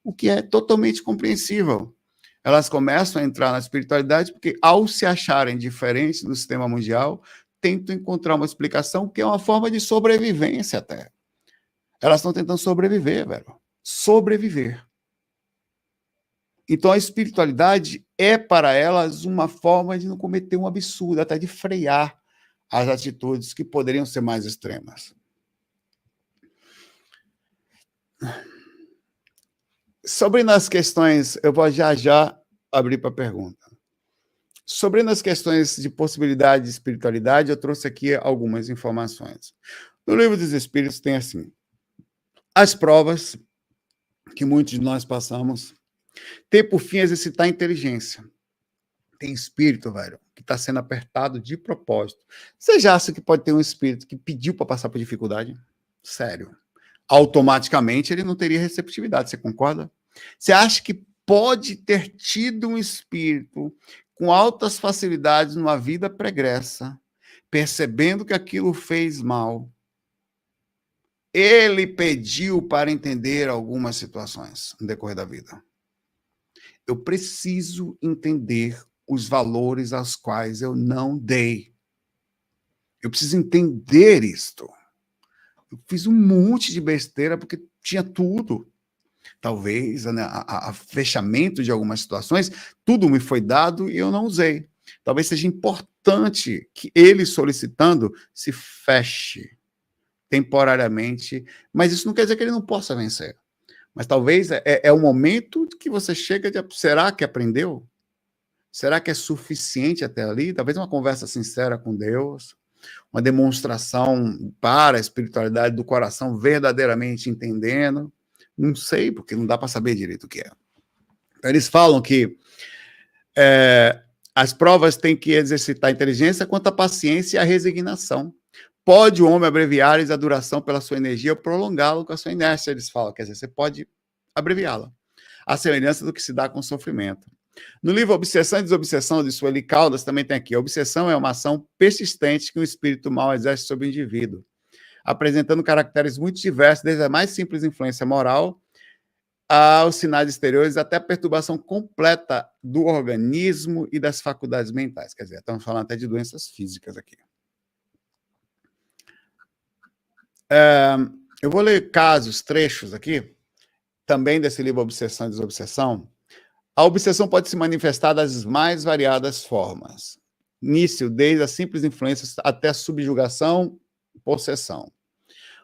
o que é totalmente compreensível. Elas começam a entrar na espiritualidade porque, ao se acharem diferentes do sistema mundial, tentam encontrar uma explicação que é uma forma de sobrevivência até. Elas estão tentando sobreviver, velho. Sobreviver. Então, a espiritualidade é, para elas, uma forma de não cometer um absurdo, até de frear as atitudes que poderiam ser mais extremas. Sobre nas questões, eu vou já abrir para pergunta. Sobre nas questões de possibilidade de espiritualidade, eu trouxe aqui algumas informações. No Livro dos Espíritos tem assim, as provas que muitos de nós passamos tem por fim exercitar a inteligência. Tem espírito, velho, que está sendo apertado de propósito. Você já acha que pode ter um espírito que pediu para passar por dificuldade? Sério. Automaticamente ele não teria receptividade, você concorda? Você acha que pode ter tido um espírito com altas facilidades numa vida pregressa, percebendo que aquilo fez mal? Ele pediu para entender algumas situações no decorrer da vida. Eu preciso entender os valores aos quais eu não dei. Eu preciso entender isto. Eu fiz um monte de besteira porque tinha tudo. Talvez a fechamento de algumas situações, tudo me foi dado e eu não usei. Talvez seja importante que ele solicitando se feche temporariamente, mas isso não quer dizer que ele não possa vencer. Mas talvez é o momento que você chega de... Será que aprendeu? Será que é suficiente até ali? Talvez uma conversa sincera com Deus, uma demonstração para a espiritualidade do coração verdadeiramente entendendo. Não sei, porque não dá para saber direito o que é. Então, eles falam que as provas têm que exercitar a inteligência quanto a paciência e a resignação. Pode o homem abreviar a duração pela sua energia ou prolongá-lo com a sua inércia, eles falam. Quer dizer, você pode abreviá-la. A semelhança do que se dá com o sofrimento. No livro Obsessão e Desobsessão, de Sueli Caldas, também tem aqui. A obsessão é uma ação persistente que um espírito mau exerce sobre o indivíduo, apresentando caracteres muito diversos, desde a mais simples influência moral aos sinais exteriores, até a perturbação completa do organismo e das faculdades mentais. Quer dizer, estamos falando até de doenças físicas aqui. Eu vou ler casos, trechos aqui, também desse livro Obsessão e Desobsessão. A obsessão pode se manifestar das mais variadas formas. Início, desde as simples influências até a subjugação e possessão.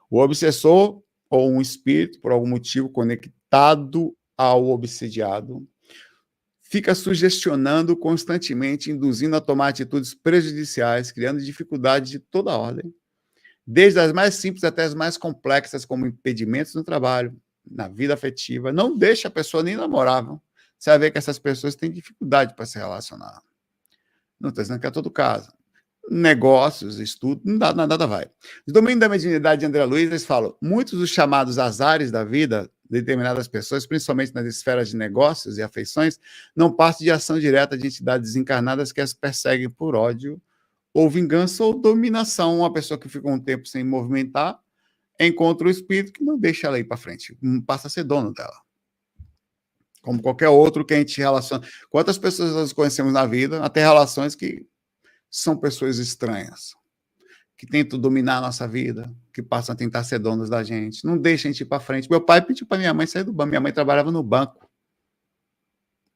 O obsessor, ou um espírito, por algum motivo conectado ao obsidiado, fica sugestionando constantemente, induzindo a tomar atitudes prejudiciais, criando dificuldades de toda ordem, desde as mais simples até as mais complexas, como impedimentos no trabalho, na vida afetiva. Não deixa a pessoa nem namorar, viu? Você vai ver que essas pessoas têm dificuldade para se relacionar. Não estou dizendo que é todo caso. Negócios, estudo, nada vai. No domínio da mediunidade de André Luiz, eles falam, muitos dos chamados azares da vida de determinadas pessoas, principalmente nas esferas de negócios e afeições, não partem de ação direta de entidades desencarnadas que as perseguem por ódio ou vingança ou dominação. Uma pessoa que fica um tempo sem movimentar, encontra o espírito que não deixa ela ir para frente, passa a ser dono dela. Como qualquer outro que a gente relaciona. Quantas pessoas nós conhecemos na vida, até relações que são pessoas estranhas, que tentam dominar a nossa vida, que passam a tentar ser donos da gente, não deixam a gente ir para frente. Meu pai pediu para minha mãe sair do banco. Minha mãe trabalhava no Banco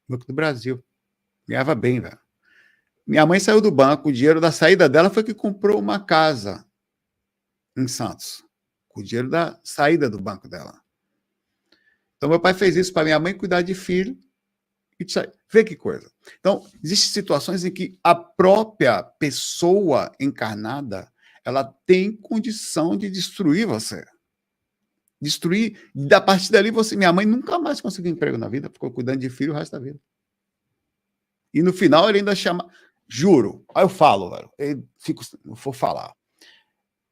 do Brasil. Ganhava bem, velho. Minha mãe saiu do banco, o dinheiro da saída dela foi que comprou uma casa em Santos, com o dinheiro da saída do banco dela. Então, meu pai fez isso para minha mãe cuidar de filho. E vê que coisa. Então, existem situações em que a própria pessoa encarnada, ela tem condição de destruir você. Destruir. Da partir dali, minha mãe nunca mais conseguiu emprego na vida, ficou cuidando de filho o resto da vida. E no final ele ainda chama, juro, aí eu falo, velho, não vou falar.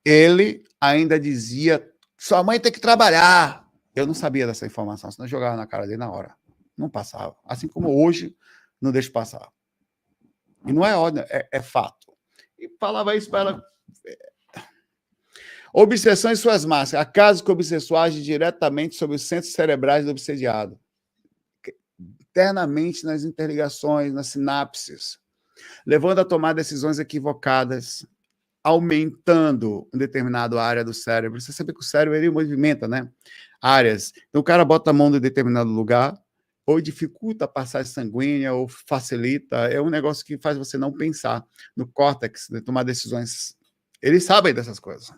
Ele ainda dizia, sua mãe tem que trabalhar. Eu não sabia dessa informação, senão eu jogava na cara dele na hora. Não passava. Assim como hoje, não deixo passar. E não é ordem, é fato. E falava isso para ela. Obsessão e suas máscaras. Há casos que o obsessor age diretamente sobre os centros cerebrais do obsediado. Internamente nas interligações, nas sinapses, levando a tomar decisões equivocadas, aumentando uma determinada área do cérebro. Você sabe que o cérebro ele movimenta, né? Áreas. Então o cara bota a mão em determinado lugar, ou dificulta a passagem sanguínea, ou facilita. É um negócio que faz você não pensar no córtex, de tomar decisões. Eles sabem dessas coisas.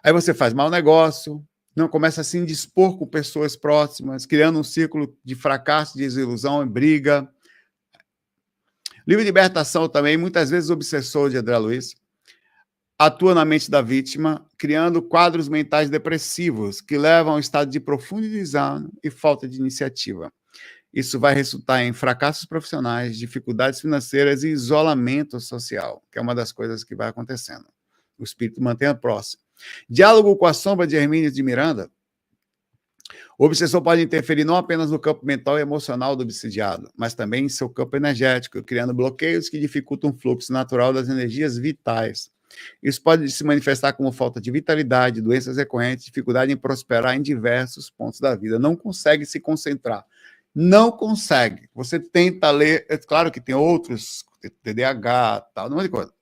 Aí você faz mau negócio, não começa a se indispor com pessoas próximas, criando um círculo de fracasso, de desilusão e briga. Livre de libertação também, muitas vezes o obsessor de André Luiz atua na mente da vítima, criando quadros mentais depressivos que levam a um estado de profundo desânimo e falta de iniciativa. Isso vai resultar em fracassos profissionais, dificuldades financeiras e isolamento social, que é uma das coisas que vai acontecendo. O espírito mantém próximo. Diálogo com a sombra de Hermínio de Miranda. O obsessor pode interferir não apenas no campo mental e emocional do obsidiado, mas também em seu campo energético, criando bloqueios que dificultam o fluxo natural das energias vitais. Isso pode se manifestar como falta de vitalidade, doenças recorrentes, dificuldade em prosperar em diversos pontos da vida. Não consegue se concentrar. Não consegue. Você tenta ler, é claro que tem outros, TDAH, tal, não é de coisa.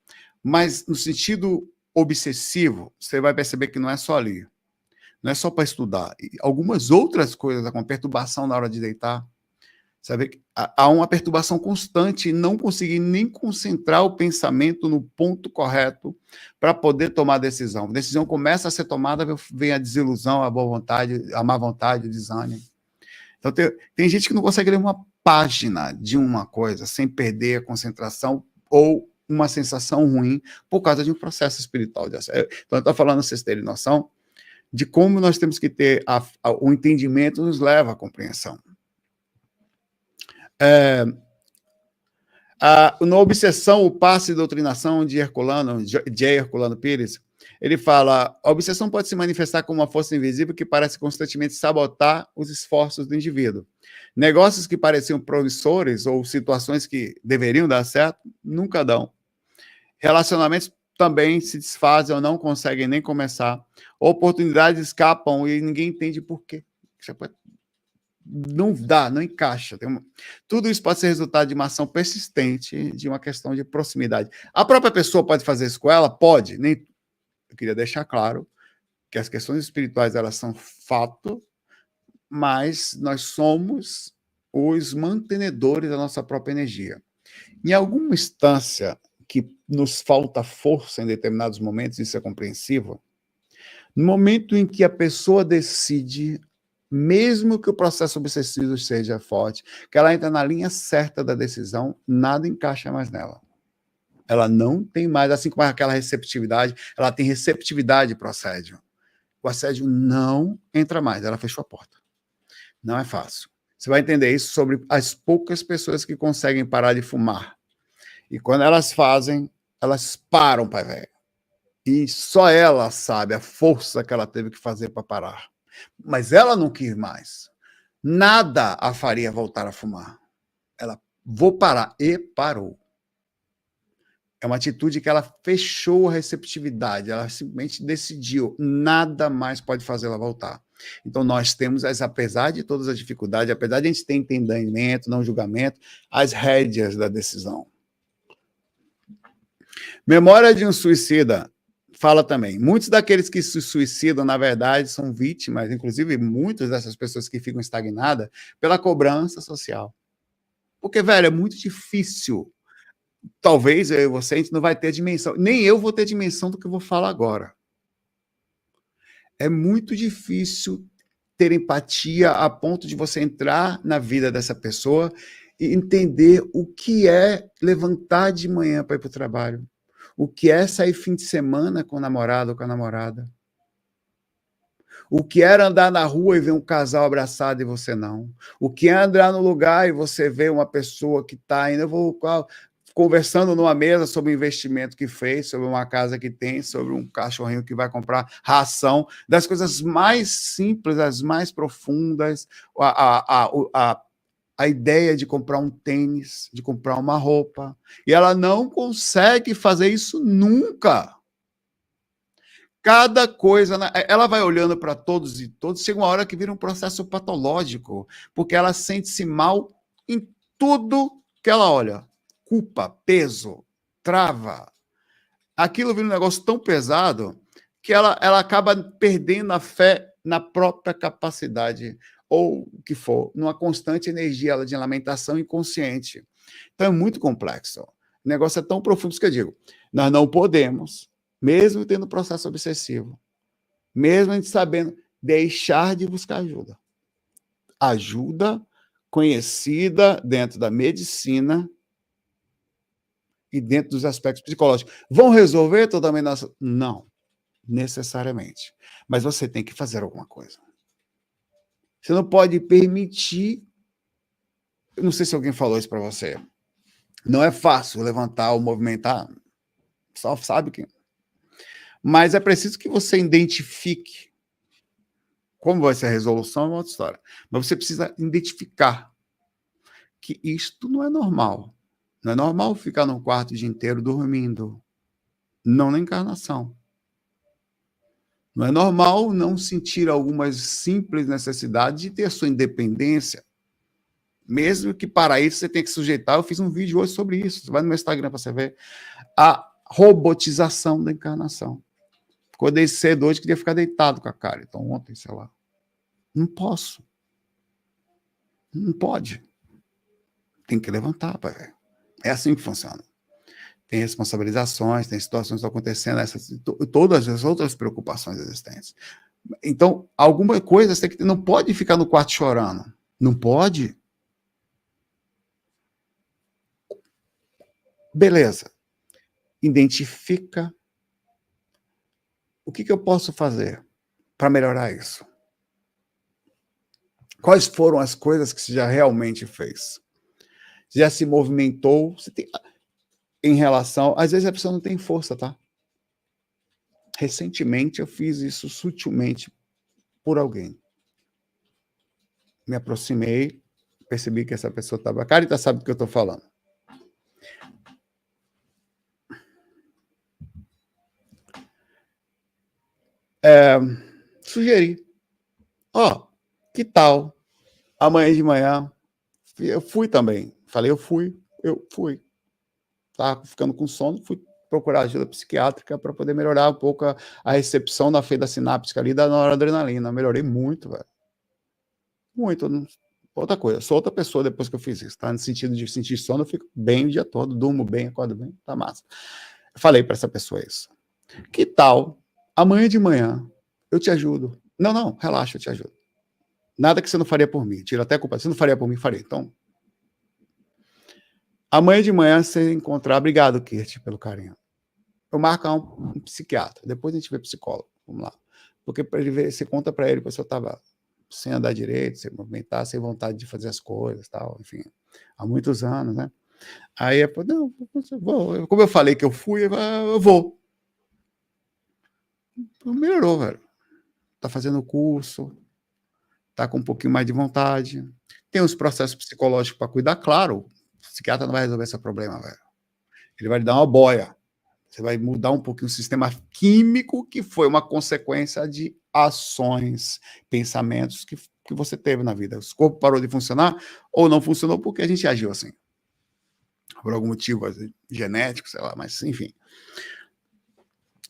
Mas no sentido obsessivo, você vai perceber que não é só ali. Não é só para estudar. Algumas outras coisas, com perturbação na hora de deitar, sabe? Há uma perturbação constante e não conseguir nem concentrar o pensamento no ponto correto para poder tomar decisão. A decisão começa a ser tomada, vem a desilusão, a boa vontade, a má vontade, o desânimo. Então, tem gente que não consegue ler uma página de uma coisa sem perder a concentração ou uma sensação ruim por causa de um processo espiritual. Então, eu estou falando, vocês terem noção de como nós temos que ter o entendimento nos leva à compreensão. Na Obsessão, o Passe e Doutrinação de J. Herculano Pires, ele fala, a obsessão pode se manifestar como uma força invisível que parece constantemente sabotar os esforços do indivíduo. Negócios que pareciam promissores ou situações que deveriam dar certo, nunca dão. Relacionamentos também se desfazem ou não conseguem nem começar. Oportunidades escapam e ninguém entende por quê. Não dá, não encaixa. Tudo isso pode ser resultado de uma ação persistente, de uma questão de proximidade. A própria pessoa pode fazer isso com ela? Pode. Eu queria deixar claro que as questões espirituais elas são fato, mas nós somos os mantenedores da nossa própria energia. Em alguma instância que nos falta força em determinados momentos, isso é compreensível, no momento em que a pessoa decide, mesmo que o processo obsessivo seja forte, que ela entra na linha certa da decisão, nada encaixa mais nela. Ela não tem mais, assim como aquela receptividade, ela tem receptividade para o assédio. O assédio não entra mais, ela fechou a porta. Não é fácil. Você vai entender isso sobre as poucas pessoas que conseguem parar de fumar. E quando elas fazem, elas param, pai velho. E só ela sabe a força que ela teve que fazer para parar. Mas ela não quis mais. Nada a faria voltar a fumar. Ela, vou parar. E parou. É uma atitude que ela fechou a receptividade. Ela simplesmente decidiu. Nada mais pode fazê-la voltar. Então, nós temos, apesar de todas as dificuldades, apesar de a gente ter entendimento, não julgamento, as rédeas da decisão. Memória de um suicida. Fala também, muitos daqueles que se suicidam, na verdade, são vítimas, inclusive muitas dessas pessoas que ficam estagnadas, pela cobrança social. Porque, velho, é muito difícil. Talvez eu e você, a gente não vai ter dimensão, nem eu vou ter dimensão do que eu vou falar agora. É muito difícil ter empatia a ponto de você entrar na vida dessa pessoa e entender o que é levantar de manhã para ir para o trabalho, o que é sair fim de semana com o namorado ou com a namorada, o que é andar na rua e ver um casal abraçado e você não, o que é andar no lugar e você vê uma pessoa que está ainda conversando numa mesa sobre o investimento que fez, sobre uma casa que tem, sobre um cachorrinho que vai comprar ração, das coisas mais simples, as mais profundas, a ideia de comprar um tênis, de comprar uma roupa, e ela não consegue fazer isso nunca. Cada coisa, ela vai olhando para todos e todos, chega uma hora que vira um processo patológico, porque ela sente-se mal em tudo que ela olha. Culpa, peso, trava. Aquilo vira um negócio tão pesado que ela acaba perdendo a fé na própria capacidade, ou o que for, numa constante energia de lamentação inconsciente. Então é muito complexo. O negócio é tão profundo que eu digo, nós não podemos, mesmo tendo processo obsessivo, mesmo a gente sabendo, deixar de buscar ajuda. Ajuda conhecida dentro da medicina e dentro dos aspectos psicológicos. Vão resolver totalmente nossa... Não, necessariamente. Mas você tem que fazer alguma coisa. Você não pode permitir... Eu não sei se alguém falou isso para você. Não é fácil levantar ou movimentar. Só sabe que... Mas é preciso que você identifique como vai ser a resolução, é uma outra história. Mas você precisa identificar que isto não é normal. Não é normal ficar no quarto o dia inteiro dormindo. Não na encarnação. Não é normal não sentir algumas simples necessidades de ter a sua independência. Mesmo que para isso você tenha que sujeitar. Eu fiz um vídeo hoje sobre isso. Você vai no meu Instagram para você ver. A robotização da encarnação. Acordei cedo hoje, queria ficar deitado com a cara. Então ontem, sei lá. Não posso. Não pode. Tem que levantar, pai. É assim que funciona. Tem responsabilizações, tem situações que estão acontecendo, todas as outras preocupações existentes. Então, alguma coisa você tem que não pode ficar no quarto chorando. Não pode. Beleza. Identifica o que eu posso fazer para melhorar isso. Quais foram as coisas que você já realmente fez? Já se movimentou? Você tem... Em relação... Às vezes a pessoa não tem força, tá? Recentemente eu fiz isso sutilmente por alguém. Me aproximei, percebi que essa pessoa estava... A Carita sabe do que eu estou falando. Sugeri. Que tal? Amanhã de manhã, eu fui também. Falei, eu fui. Estava ficando com sono, fui procurar ajuda psiquiátrica para poder melhorar um pouco a recepção da fenda sináptica ali da noradrenalina. Melhorei muito, velho. Muito. Outra coisa, sou outra pessoa depois que eu fiz isso, tá? No sentido de sentir sono, eu fico bem o dia todo, durmo bem, acordo bem, tá massa. Falei para essa pessoa isso. Que tal? Amanhã de manhã, eu te ajudo. Não, relaxa, eu te ajudo. Nada que você não faria por mim. Tira até a culpa. Você não faria por mim, faria. Então, amanhã de manhã você encontrar... Obrigado, Kirt, pelo carinho. Eu marco um psiquiatra. Depois a gente vê psicólogo. Vamos lá. Porque para ele ver, você conta para ele que a pessoa estava sem andar direito, sem movimentar, sem vontade de fazer as coisas, tal, enfim, há muitos anos, né? Aí eu falei, não, eu vou. Como eu falei que eu fui, eu vou. Melhorou, velho. Tá fazendo o curso, tá com um pouquinho mais de vontade, tem os processos psicológicos para cuidar, claro, o psiquiatra não vai resolver esse problema, velho. Ele vai lhe dar uma boia. Você vai mudar um pouquinho o sistema químico que foi uma consequência de ações, pensamentos que você teve na vida. O corpo parou de funcionar ou não funcionou porque a gente agiu assim. Por algum motivo genético, sei lá, mas enfim.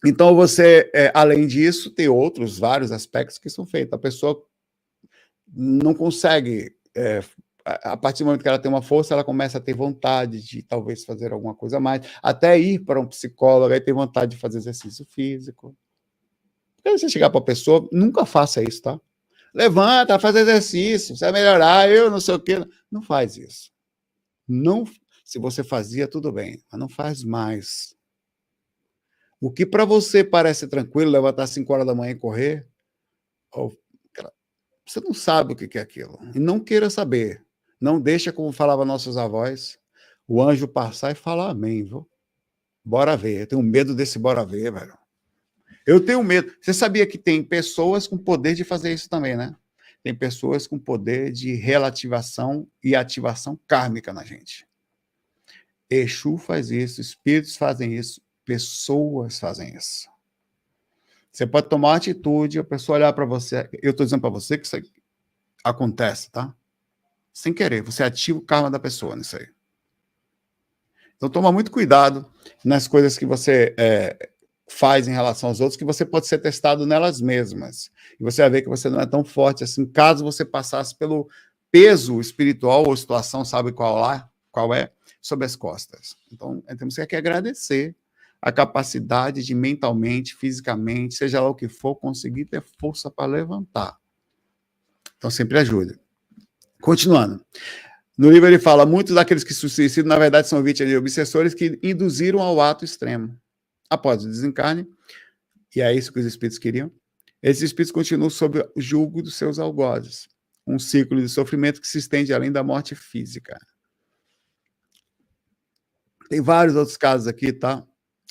Então você, além disso, tem outros vários aspectos que são feitos. A pessoa não consegue... a partir do momento que ela tem uma força, ela começa a ter vontade de talvez fazer alguma coisa a mais, até ir para um psicólogo, aí ter vontade de fazer exercício físico. Quando você chegar para a pessoa, nunca faça isso, tá? Levanta, faz exercício, você vai melhorar, eu não sei o quê. Não faz isso. Não, se você fazia, tudo bem, mas não faz mais. O que para você parece tranquilo, levantar às 5 horas da manhã e correr, você não sabe o que é aquilo. E não queira saber. Não deixa, como falavam nossos avós, o anjo passar e falar amém, viu? Bora ver. Eu tenho medo desse bora ver, velho. Eu tenho medo. Você sabia que tem pessoas com poder de fazer isso também, né? Tem pessoas com poder de relativação e ativação kármica na gente. Exu faz isso, espíritos fazem isso, pessoas fazem isso. Você pode tomar uma atitude, a pessoa olhar para você. Eu estou dizendo para você que isso acontece, tá? Sem querer, você ativa o karma da pessoa nisso aí. Então, toma muito cuidado nas coisas que você faz em relação aos outros, que você pode ser testado nelas mesmas. E você vai ver que você não é tão forte assim, caso você passasse pelo peso espiritual ou situação, sabe qual é, sobre as costas. Então, temos que agradecer a capacidade de mentalmente, fisicamente, seja lá o que for, conseguir ter força para levantar. Então, sempre ajuda. Continuando. No livro ele fala, muitos daqueles que se suicidam, na verdade, são vítimas de obsessores que induziram ao ato extremo. Após o desencarne, e é isso que os espíritos queriam, esses espíritos continuam sob o julgo dos seus algozes. Um ciclo de sofrimento que se estende além da morte física. Tem vários outros casos aqui, tá?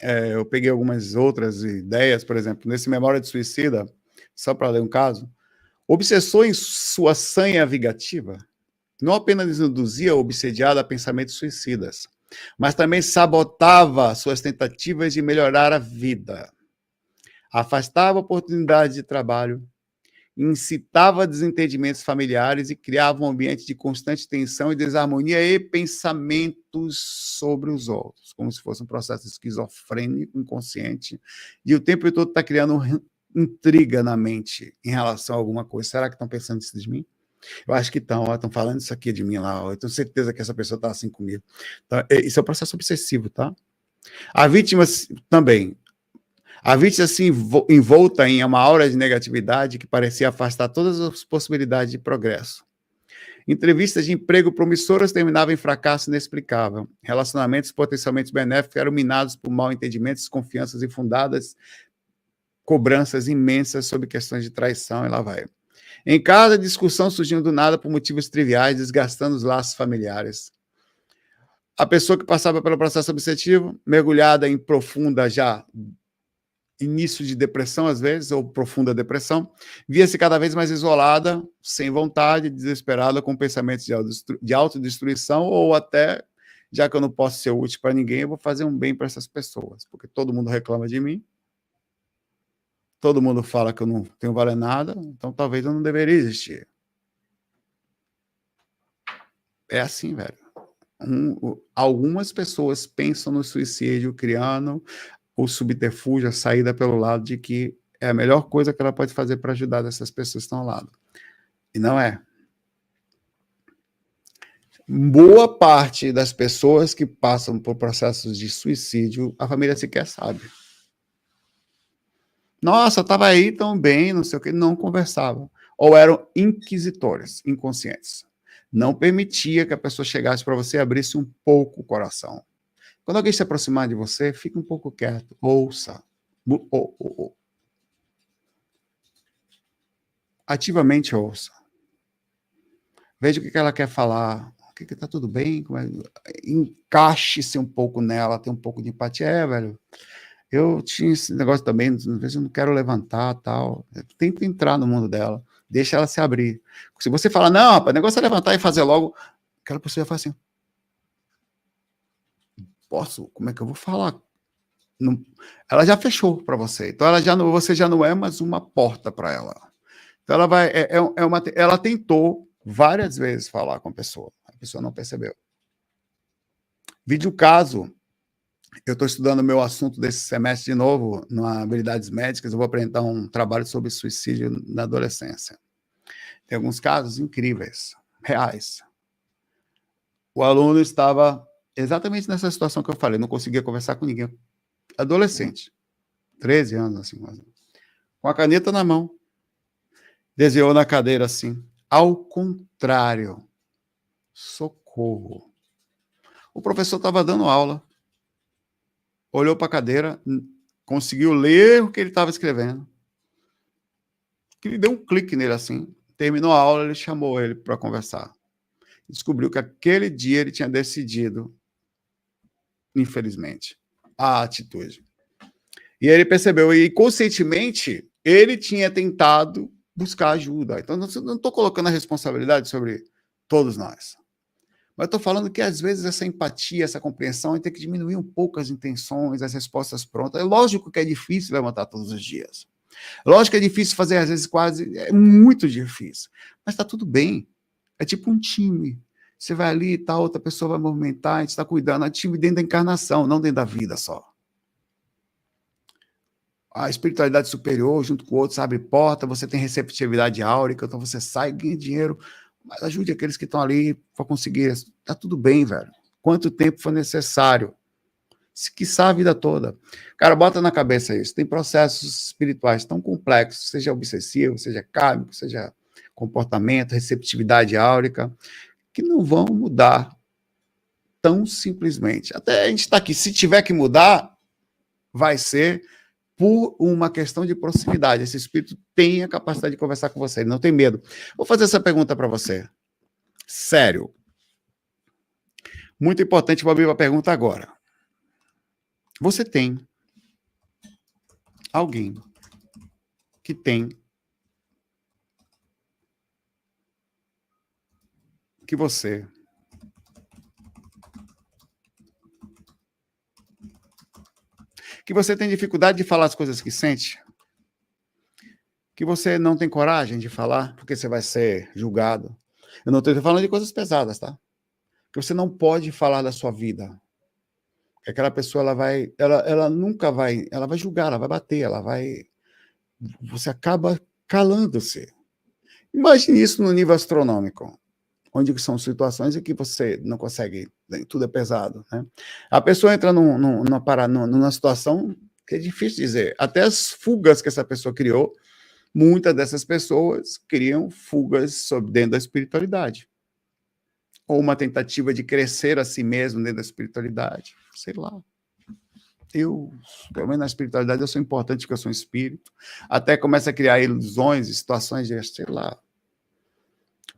Eu peguei algumas outras ideias, por exemplo, nesse Memória de Suicida, só para ler um caso, obsessor em sua sanha vingativa, não apenas induzia o obsediado a pensamentos suicidas, mas também sabotava suas tentativas de melhorar a vida. Afastava oportunidades de trabalho, incitava desentendimentos familiares e criava um ambiente de constante tensão e desarmonia e pensamentos sobre os outros, como se fosse um processo esquizofrênico, inconsciente, e o tempo todo está criando intriga na mente em relação a alguma coisa. Será que estão pensando isso de mim? Eu acho que estão falando isso aqui de mim lá, eu tenho certeza que essa pessoa está assim comigo. Então, isso é um processo obsessivo, tá? A vítima também. A vítima se envolta em uma aura de negatividade que parecia afastar todas as possibilidades de progresso. Entrevistas de emprego promissoras terminavam em fracasso inexplicável. Relacionamentos potencialmente benéficos eram minados por mal-entendimentos, desconfianças infundadas, cobranças imensas sobre questões de traição, e lá vai. Em casa, discussão surgindo do nada por motivos triviais, desgastando os laços familiares. A pessoa que passava pelo processo obsessivo, mergulhada em profunda já início de depressão, às vezes, ou profunda depressão, via-se cada vez mais isolada, sem vontade, desesperada, com pensamentos de autodestruição, ou até, já que eu não posso ser útil para ninguém, eu vou fazer um bem para essas pessoas, porque todo mundo reclama de mim, todo mundo fala que eu não tenho valer nada, então talvez eu não deveria existir. É assim, velho. Algumas pessoas pensam no suicídio criando o subterfúgio, a saída pelo lado de que é a melhor coisa que ela pode fazer para ajudar essas pessoas que estão ao lado. E não é. Boa parte das pessoas que passam por processos de suicídio, a família sequer sabe. Nossa, estava aí tão bem, não sei o que, não conversava. Ou eram inquisitores, inconscientes. Não permitia que a pessoa chegasse para você e abrisse um pouco o coração. Quando alguém se aproximar de você, fique um pouco quieto, ouça. Ativamente ouça. Veja o que ela quer falar, o que está tudo bem, encaixe-se um pouco nela, tenha um pouco de empatia. Velho, eu tinha esse negócio também, às vezes eu não quero levantar, tal. Tenta entrar no mundo dela, deixa ela se abrir. Se você falar, não, rapaz, o negócio é levantar e fazer logo, aquela pessoa vai falar assim, posso? Como é que eu vou falar? Não, ela já fechou para você, então você já não é mais uma porta para ela. Então ela vai, ela tentou várias vezes falar com a pessoa não percebeu. Vídeo caso, eu estou estudando o meu assunto desse semestre de novo, na Habilidades Médicas, eu vou apresentar um trabalho sobre suicídio na adolescência. Tem alguns casos incríveis, reais. O aluno estava exatamente nessa situação que eu falei, não conseguia conversar com ninguém. Adolescente, 13 anos, assim, com a caneta na mão. Desviou na cadeira assim. Ao contrário. Socorro. O professor estava dando aula. Olhou para a cadeira, conseguiu ler o que ele estava escrevendo. Ele deu um clique nele assim. Terminou a aula, ele chamou ele para conversar. Descobriu que aquele dia ele tinha decidido, infelizmente, a atitude. E ele percebeu, e conscientemente, ele tinha tentado buscar ajuda. Então, não estou colocando a responsabilidade sobre todos nós. Mas estou falando que, às vezes, essa empatia, essa compreensão, a gente tem que diminuir um pouco as intenções, as respostas prontas. É lógico que é difícil levantar todos os dias. Lógico que é difícil fazer, às vezes, quase... É muito difícil. Mas está tudo bem. É tipo um time. Você vai ali e tal, outra pessoa vai movimentar, a gente está cuidando. É time dentro da encarnação, não dentro da vida só. A espiritualidade superior, junto com outros, abre porta, você tem receptividade áurica, então você sai, ganha dinheiro, mas ajude aqueles que estão ali para conseguir. Está tudo bem, velho. Quanto tempo for necessário. Se quiçá a vida toda. Cara, bota na cabeça isso. Tem processos espirituais tão complexos, seja obsessivo, seja kármico, seja comportamento, receptividade áurica, que não vão mudar tão simplesmente. Até a gente está aqui. Se tiver que mudar, vai ser por uma questão de proximidade. Esse espírito tem a capacidade de conversar com você, ele não tem medo. Vou fazer essa pergunta para você. Sério. Muito importante, vou abrir a pergunta agora. Você tem alguém que tem que você tem dificuldade de falar as coisas que sente? Que você não tem coragem de falar porque você vai ser julgado? Eu não estou falando de coisas pesadas, tá? Que você não pode falar da sua vida. Aquela pessoa, ela nunca vai, ela vai julgar, ela vai bater, você acaba calando-se. Imagine isso no nível astronômico, onde são situações em que você não consegue, tudo é pesado, né? A pessoa entra numa situação que é difícil dizer. Até as fugas que essa pessoa criou, muitas dessas pessoas criam fugas dentro da espiritualidade. Ou uma tentativa de crescer a si mesmo dentro da espiritualidade. Sei lá. Pelo menos na espiritualidade, eu sou importante porque eu sou um espírito. Até começa a criar ilusões, situações de, sei lá,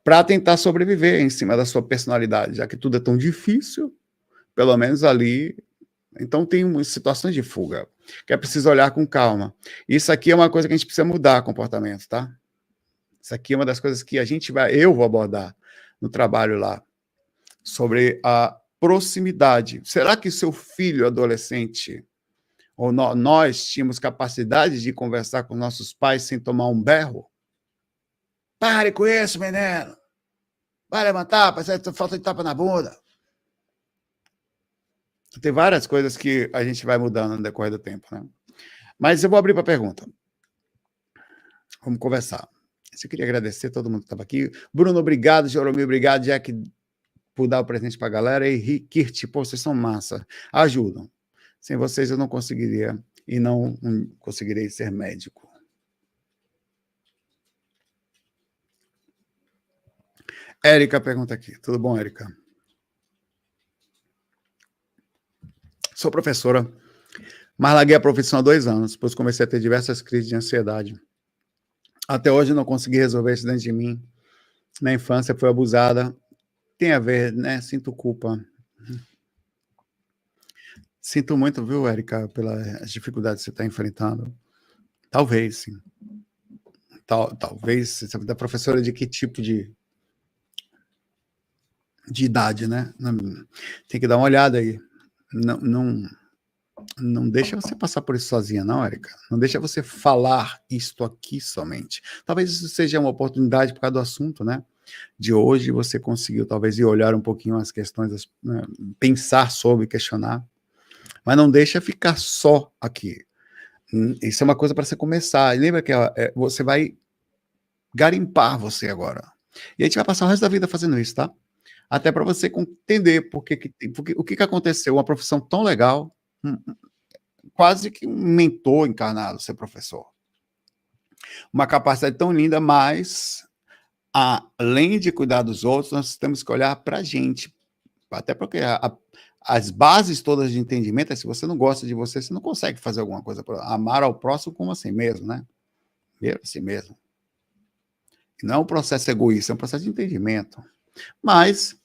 para tentar sobreviver em cima da sua personalidade, já que tudo é tão difícil, pelo menos ali. Então tem umas situações de fuga, que é preciso olhar com calma. Isso aqui é uma coisa que a gente precisa mudar comportamento, tá? Isso aqui é uma das coisas que eu vou abordar no trabalho lá, sobre a proximidade. Será que seu filho adolescente, ou nós tínhamos capacidade de conversar com nossos pais sem tomar um berro? Pare com isso, menino. Vai levantar, falta de tapa na bunda. Tem várias coisas que a gente vai mudando no decorrer do tempo, né? Mas eu vou abrir para pergunta. Vamos conversar. Eu queria agradecer a todo mundo que estava aqui. Bruno, obrigado. Jeromil, obrigado. Jack, por dar o presente para a galera. E Kirt, pô, vocês são massa. Ajudam. Sem vocês eu não conseguiria, e não conseguirei ser médico. Érica pergunta aqui. Tudo bom, Érica? Sou professora, mas larguei a profissão há 2 anos, pois comecei a ter diversas crises de ansiedade. Até hoje não consegui resolver isso dentro de mim. Na infância fui abusada. Tem a ver, né? Sinto culpa. Sinto muito, viu, Érica, pelas dificuldades que você está enfrentando. Talvez, sim. Talvez, você é professora de que tipo de idade, né? Tem que dar uma olhada aí. Não deixa você passar por isso sozinha, não, Érica. Não deixa você falar isto aqui somente. Talvez isso seja uma oportunidade por causa do assunto, né? De hoje você conseguiu talvez ir olhar um pouquinho as questões, né? Pensar sobre, questionar. Mas não deixa ficar só aqui. Isso é uma coisa para você começar. E lembra que você vai garimpar você agora. E a gente vai passar o resto da vida fazendo isso, tá? Até para você entender o que aconteceu. Uma profissão tão legal, quase que um mentor encarnado, ser professor. Uma capacidade tão linda, mas além de cuidar dos outros, nós temos que olhar para a gente. Até porque as bases todas de entendimento é se você não gosta de você, você não consegue fazer alguma coisa para amar ao próximo como assim mesmo, né? Mesmo assim mesmo. Não é um processo egoísta, é um processo de entendimento. Mas,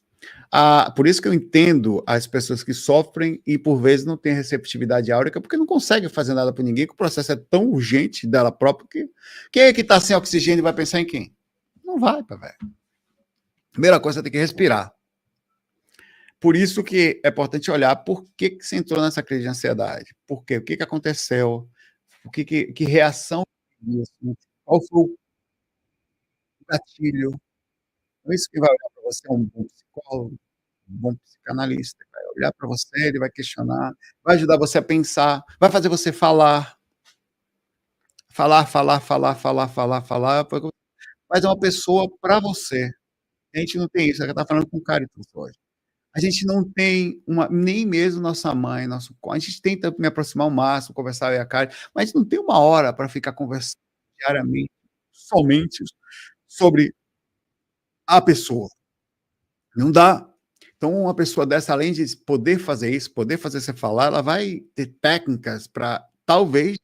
por isso que eu entendo as pessoas que sofrem e, por vezes, não têm receptividade áurica, porque não conseguem fazer nada por ninguém, que o processo é tão urgente dela própria que quem é que está sem oxigênio vai pensar em quem? Não vai, velho. Primeira coisa, tem que respirar. Por isso que é importante olhar por que você entrou nessa crise de ansiedade. Por quê? O que aconteceu? Que reação isso? Qual foi o gatilho? Então, isso que vai olhar para você é um bom psicólogo, um bom psicanalista, vai olhar para você, ele vai questionar, vai ajudar você a pensar, vai fazer você falar, falar, mas é uma pessoa para você. A gente não tem isso, ela está falando com Caritas hoje. A gente não tem nem mesmo nossa mãe, a gente tenta me aproximar ao máximo, conversar eu e a Karen, mas a gente não tem uma hora para ficar conversando diariamente, somente sobre a pessoa. Não dá. Então, uma pessoa dessa, além de poder fazer isso, poder fazer você falar, ela vai ter técnicas para, talvez,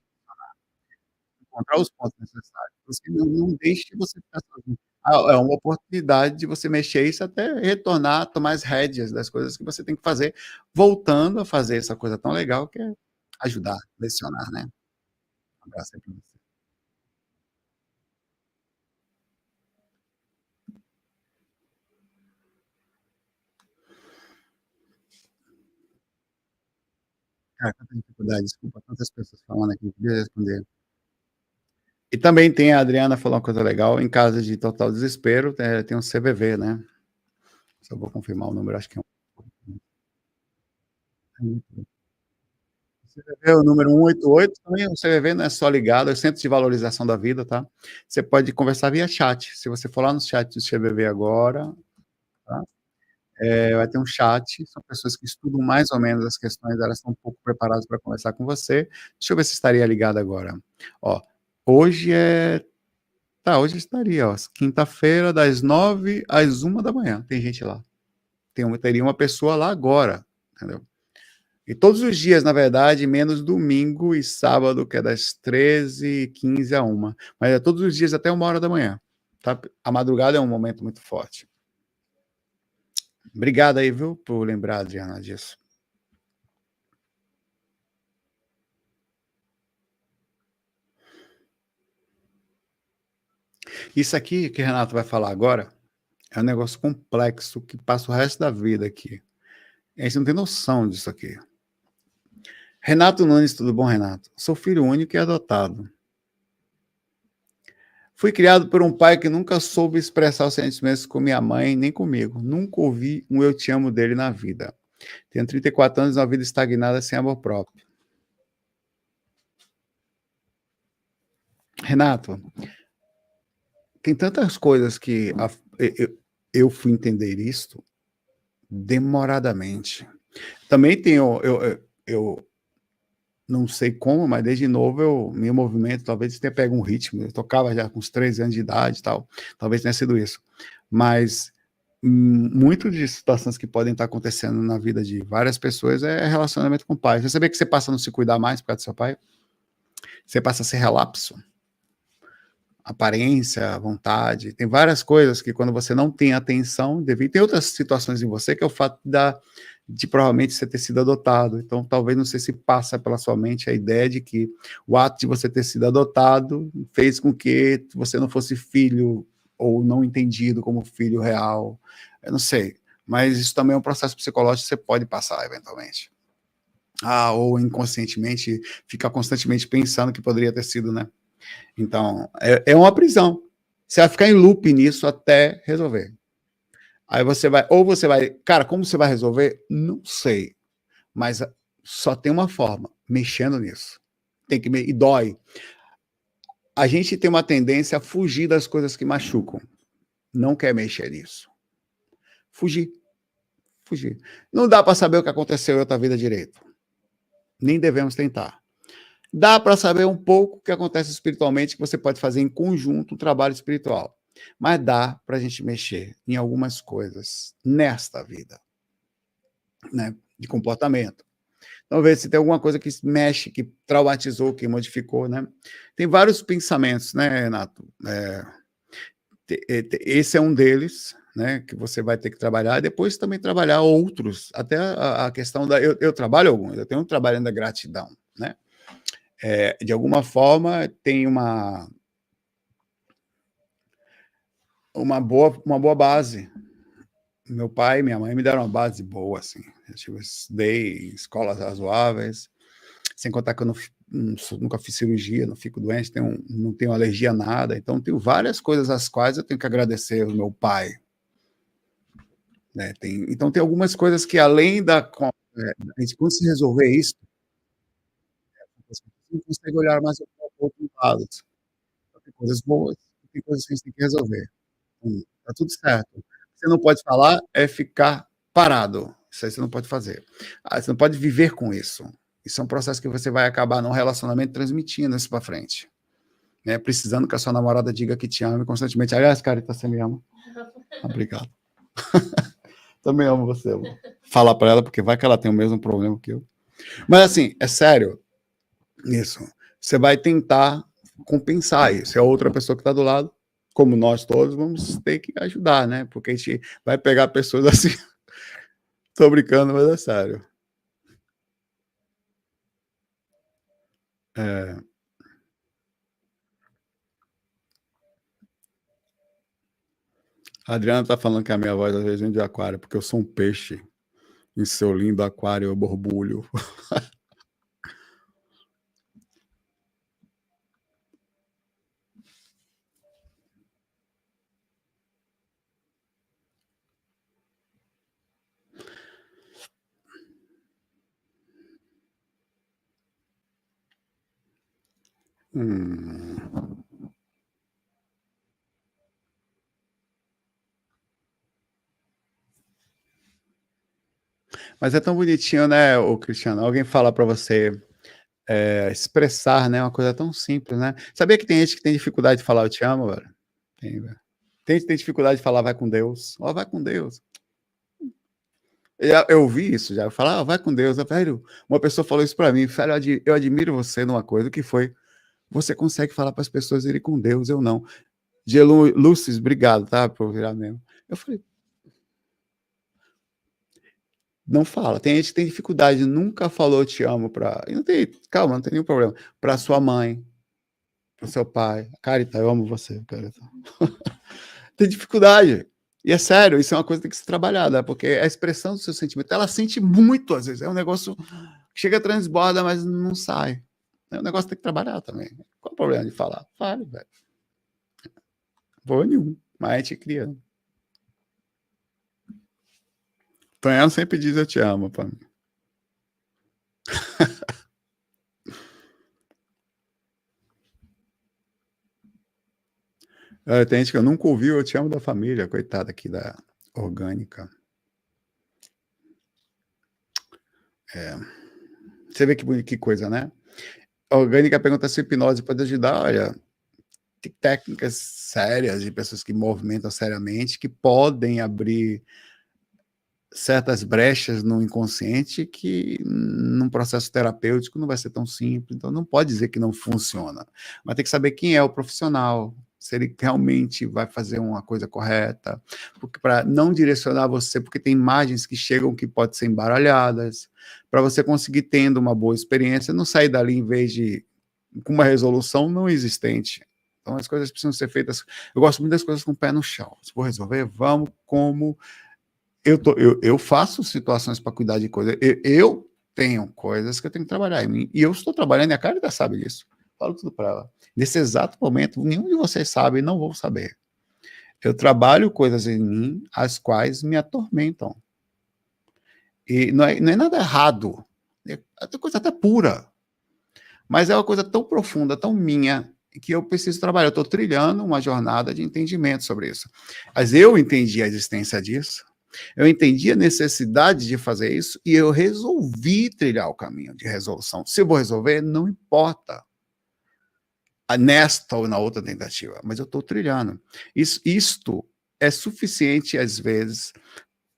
encontrar os pontos necessários. Você não deixe você ficar sozinho. É uma oportunidade de você mexer isso até retornar, tomar as rédeas das coisas que você tem que fazer, voltando a fazer essa coisa tão legal que é ajudar, lecionar, né. Um abraço aí pra você. Cara, tanta dificuldade, desculpa, tantas pessoas falando aqui, deixa eu responder. E também tem a Adriana falou uma coisa legal, em caso de total desespero, tem um CVV, né. Só vou confirmar o número, acho que é o CVV é o número 188, também o CVV não é só ligado, é o Centro de Valorização da Vida, tá. Você pode conversar via chat, se você for lá no chat do CVV agora, tá, vai ter um chat, são pessoas que estudam mais ou menos as questões, elas estão um pouco preparadas para conversar com você. Deixa eu ver se estaria ligado agora. Ó, hoje hoje estaria, ó, quinta-feira, das 9h às 1h, tem gente lá. Teria uma pessoa lá agora, entendeu? E todos os dias, na verdade, menos domingo e sábado, que é das 13h15 à 1h. Mas é todos os dias até 1h, tá? A madrugada é um momento muito forte. Obrigado aí, viu, por lembrar, Adriana, disso. Isso aqui que o Renato vai falar agora é um negócio complexo que passa o resto da vida aqui. A gente não tem noção disso aqui. Renato Nunes, tudo bom, Renato? Sou filho único e adotado. Fui criado por um pai que nunca soube expressar os sentimentos com minha mãe, nem comigo. Nunca ouvi um eu te amo dele na vida. Tenho 34 anos, uma vida estagnada sem amor próprio. Renato, tem tantas coisas que eu fui entender isso demoradamente. Também tenho, eu não sei como, mas desde novo meu movimento, talvez tenha pego um ritmo, eu tocava já com uns 13 anos de idade e tal, talvez tenha sido isso. Mas muito de situações que podem estar acontecendo na vida de várias pessoas é relacionamento com o pai. Você sabia que você passa a não se cuidar mais por causa do seu pai? Você passa a ser relapso. Aparência, vontade, tem várias coisas que quando você não tem atenção, tem outras situações em você que é o fato de provavelmente você ter sido adotado, então talvez não sei se passa pela sua mente a ideia de que o ato de você ter sido adotado fez com que você não fosse filho ou não entendido como filho real, eu não sei, mas isso também é um processo psicológico que você pode passar eventualmente. Ou inconscientemente ficar constantemente pensando que poderia ter sido, né? Então, é uma prisão. Você vai ficar em loop nisso até resolver. Aí você vai, cara, como você vai resolver? Não sei. Mas só tem uma forma, mexendo nisso. E dói. A gente tem uma tendência a fugir das coisas que machucam. Não quer mexer nisso. Fugir. Não dá para saber o que aconteceu em outra vida direito. Nem devemos tentar. Dá para saber um pouco o que acontece espiritualmente, que você pode fazer em conjunto um trabalho espiritual. Mas dá para a gente mexer em algumas coisas nesta vida, né? De comportamento. Então, ver se tem alguma coisa que mexe, que traumatizou, que modificou, né? Tem vários pensamentos, né, Renato? Esse é um deles, né, que você vai ter que trabalhar, e depois também trabalhar outros, até a questão da... Eu trabalho alguns, eu tenho um trabalhando da gratidão, né? De alguma forma, tem uma boa base. Meu pai e minha mãe me deram uma base boa, assim. Eu estudei em escolas razoáveis, sem contar que eu nunca fiz cirurgia, não fico doente, não tenho alergia a nada, então tenho várias coisas às quais eu tenho que agradecer ao meu pai. Né? Então tem algumas coisas que além a gente, quando se resolver isso, você não consegue olhar mais para outros lados. Tem coisas boas, tem coisas que a gente tem que resolver. Tá tudo certo. O que você não pode falar é ficar parado. Isso aí você não pode fazer. Você não pode viver com isso. Isso é um processo que você vai acabar num relacionamento transmitindo isso para frente. Né? Precisando que a sua namorada diga que te ama constantemente. Aliás, Carita, você me ama? Obrigado. Também amo você. Amor. Falar para ela, porque vai que ela tem o mesmo problema que eu. Mas assim, é sério. Isso. Você vai tentar compensar isso. É outra pessoa que está do lado, como nós todos, vamos ter que ajudar, né? Porque a gente vai pegar pessoas assim. Tô brincando, mas é sério. A Adriana tá falando que a minha voz às vezes vem de aquário, porque eu sou um peixe. Em seu lindo aquário eu borbulho. Mas é tão bonitinho, né, o Cristiano? Alguém fala para você expressar, né? Uma coisa tão simples, né? Sabia que tem gente que tem dificuldade de falar eu te amo, velho? Tem, velho. Tem gente que tem dificuldade de falar vai com Deus. Ó, vai com Deus. Eu ouvi isso já. Eu falo, vai com Deus. Velho, uma pessoa falou isso para mim. Velho, eu admiro você numa coisa que foi. Você consegue falar para as pessoas irem com Deus, eu não. Gelu Lúcis, obrigado, tá? Por virar mesmo. Eu falei, não fala. Tem gente que tem dificuldade, nunca falou te amo para. Não tem, calma, não tem nenhum problema. Para sua mãe, para seu pai. Carita, eu amo você, Carita. Tem dificuldade. E é sério, isso é uma coisa que tem que ser trabalhada, porque a expressão do seu sentimento, ela sente muito às vezes. É um negócio que chega, transborda, mas não sai. É um negócio que tem que trabalhar também. Qual o problema de falar? Fale, velho. Vou nenhum. Mas a gente cria. Tonhão sempre diz eu te amo para mim. Tem gente que eu nunca ouvi eu te amo da família, coitada aqui da orgânica. Você vê que coisa, né? A orgânica pergunta se hipnose pode ajudar. Olha, tem técnicas sérias de pessoas que movimentam seriamente que podem abrir certas brechas no inconsciente que num processo terapêutico não vai ser tão simples, então não pode dizer que não funciona, mas tem que saber quem é o profissional, se ele realmente vai fazer uma coisa correta, porque para não direcionar você, porque tem imagens que chegam que podem ser embaralhadas, para você conseguir tendo uma boa experiência, não sair dali em vez de com uma resolução não existente. Então as coisas precisam ser feitas, eu gosto muito das coisas com o pé no chão, se for resolver, vamos como eu faço situações para cuidar de coisas. Eu tenho coisas que eu tenho que trabalhar em mim. E eu estou trabalhando, e a Carita sabe disso. Falo tudo para ela. Nesse exato momento, nenhum de vocês sabe e não vou saber. Eu trabalho coisas em mim as quais me atormentam. E não é nada errado. É coisa até pura. Mas é uma coisa tão profunda, tão minha, que eu preciso trabalhar. Eu estou trilhando uma jornada de entendimento sobre isso. Mas eu entendi a existência disso. Eu entendi a necessidade de fazer isso e eu resolvi trilhar o caminho de resolução. Se eu vou resolver, não importa nesta ou na outra tentativa, mas eu estou trilhando. Isto é suficiente às vezes,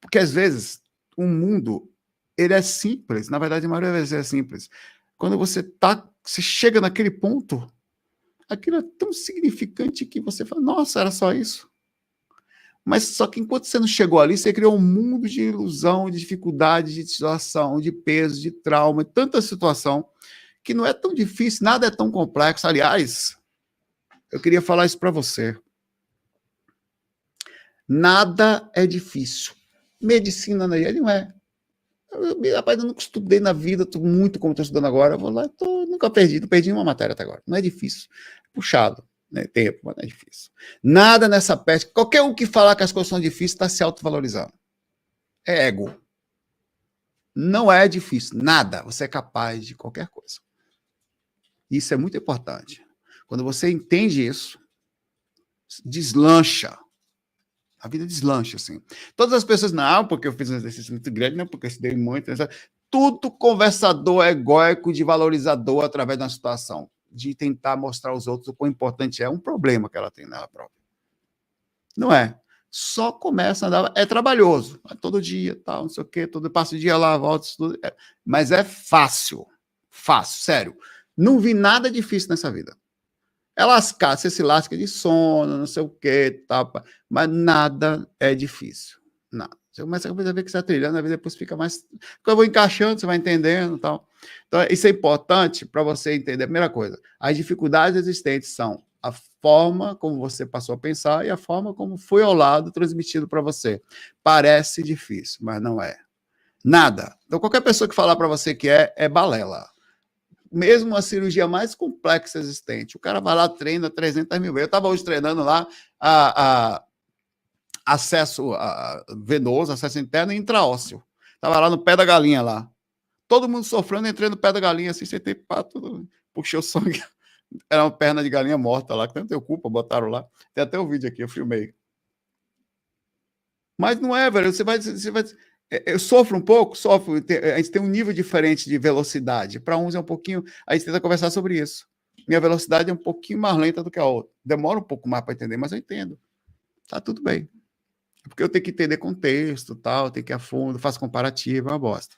porque às vezes o mundo ele é simples, na verdade a maioria das vezes é simples. Quando você chega naquele ponto, aquilo é tão significante que você fala, nossa, era só isso. Mas só que enquanto você não chegou ali, você criou um mundo de ilusão, de dificuldade, de situação, de peso, de trauma, tanta situação, que não é tão difícil, nada é tão complexo. Aliás, eu queria falar isso para você. Nada é difícil. Medicina, ele não é. Rapaz, eu nunca estudei na vida, estou muito como estou estudando agora, eu vou lá, nunca perdi, não perdi uma matéria até agora. Não é difícil. Puxado, né? Tempo, mas não é difícil. Nada nessa peste. Qualquer um que falar que as coisas são difíceis está se autovalorizando. É ego. Não é difícil. Nada. Você é capaz de qualquer coisa. Isso é muito importante. Quando você entende isso, deslancha. A vida deslancha, assim. Todas as pessoas, não, porque eu fiz um exercício muito grande, não, porque eu estudei muito. Tudo conversador egóico de valorizador através da situação, de tentar mostrar aos outros o quão importante é um problema que ela tem nela própria. Não é. Só começa a andar, é trabalhoso, todo dia, tal, não sei o quê, passa o dia lá, volta, tudo, mas é fácil, sério. Não vi nada difícil nessa vida. É lascar, você se lasca de sono, não sei o quê, tal, mas nada é difícil, nada. Você começa a ver que você está trilhando, a vida depois fica mais... Porque eu vou encaixando, você vai entendendo e tal. Então, isso é importante para você entender. A primeira coisa, as dificuldades existentes são a forma como você passou a pensar e a forma como foi ao lado transmitido para você. Parece difícil, mas não é. Nada. Então, qualquer pessoa que falar para você que é balela. Mesmo a cirurgia mais complexa existente, o cara vai lá, treina 300 mil vezes. Eu estava hoje treinando lá acesso venoso, acesso interno e intraósseo. Estava lá no pé da galinha lá. Todo mundo sofrendo, entrei no pé da galinha, assim, sentei, pá, tudo, puxei o sangue. Era uma perna de galinha morta lá, que não tenho culpa, botaram lá. Tem até o vídeo aqui, eu filmei. Mas não é, velho, você vai eu sofro um pouco, a gente tem um nível diferente de velocidade. Para uns é um pouquinho, a gente tenta conversar sobre isso. Minha velocidade é um pouquinho mais lenta do que a outra. Demora um pouco mais para entender, mas eu entendo. Tá tudo bem. Porque eu tenho que entender contexto, tal, tenho que ir a fundo, faço comparativo, é uma bosta.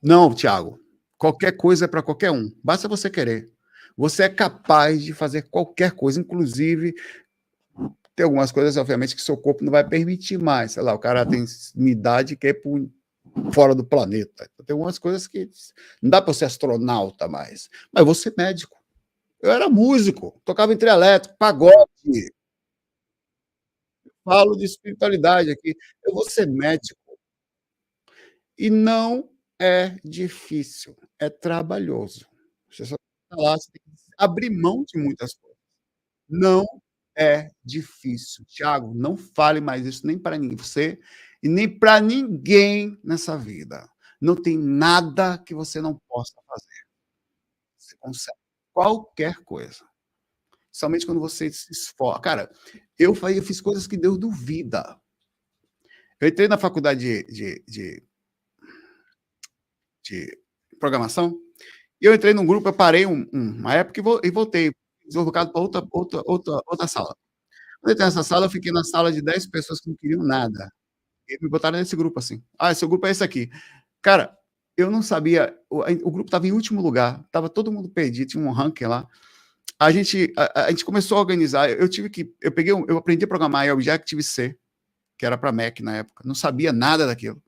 Não, Thiago, qualquer coisa é para qualquer um. Basta você querer. Você é capaz de fazer qualquer coisa, inclusive tem algumas coisas, obviamente, que seu corpo não vai permitir mais. Sei lá, o cara tem idade que é fora do planeta. Tem algumas coisas que não dá para ser astronauta mais. Mas eu vou ser médico. Eu era músico, tocava em trio elétrico, pagode. Falo de espiritualidade aqui. Eu vou ser médico. E não é difícil, é trabalhoso. Você só tá lá, você tem que abrir mão de muitas coisas. Não é difícil. Tiago, não fale mais isso nem para você e nem para ninguém nessa vida. Não tem nada que você não possa fazer. Você consegue qualquer coisa. Somente quando você se esforça. Cara, eu fiz coisas que Deus duvida. Eu entrei na faculdade de programação e eu entrei num grupo, eu parei uma época e voltei, deslocado para outra sala. Quando eu entrei nessa sala, eu fiquei na sala de 10 pessoas que não queriam nada. E me botaram nesse grupo assim. Ah, seu grupo é esse aqui. Cara, eu não sabia, o grupo estava em último lugar, estava todo mundo perdido, tinha um ranking lá. A gente começou a organizar, eu aprendi a programar em Objective-C, que era para Mac na época, não sabia nada daquilo.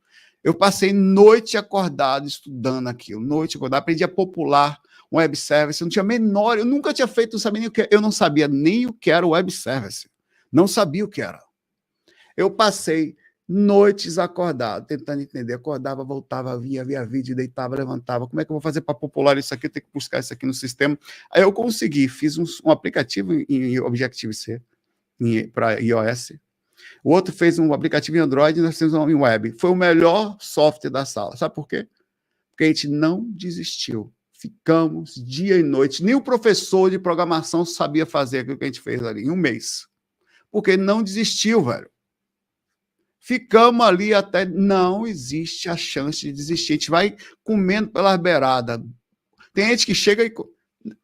Eu passei noite acordado estudando aquilo, noite acordado, aprendi a popular um web service, eu não tinha menor, eu nunca tinha feito, não sabia nem o que, eu não sabia nem o que era o web service, não sabia o que era. Eu passei noites acordado, tentando entender, acordava, voltava, via vídeo, deitava, levantava, como é que eu vou fazer para popular isso aqui, eu tenho que buscar isso aqui no sistema. Aí eu consegui, fiz um aplicativo em Objective-C, para iOS, o outro fez um aplicativo em Android e nós fizemos um em web. Foi o melhor software da sala. Sabe por quê? Porque a gente não desistiu. Ficamos dia e noite. Nem o professor de programação sabia fazer aquilo que a gente fez ali em um mês. Porque não desistiu, velho. Ficamos ali até... Não existe a chance de desistir. A gente vai comendo pelas beiradas. Tem gente que chega e...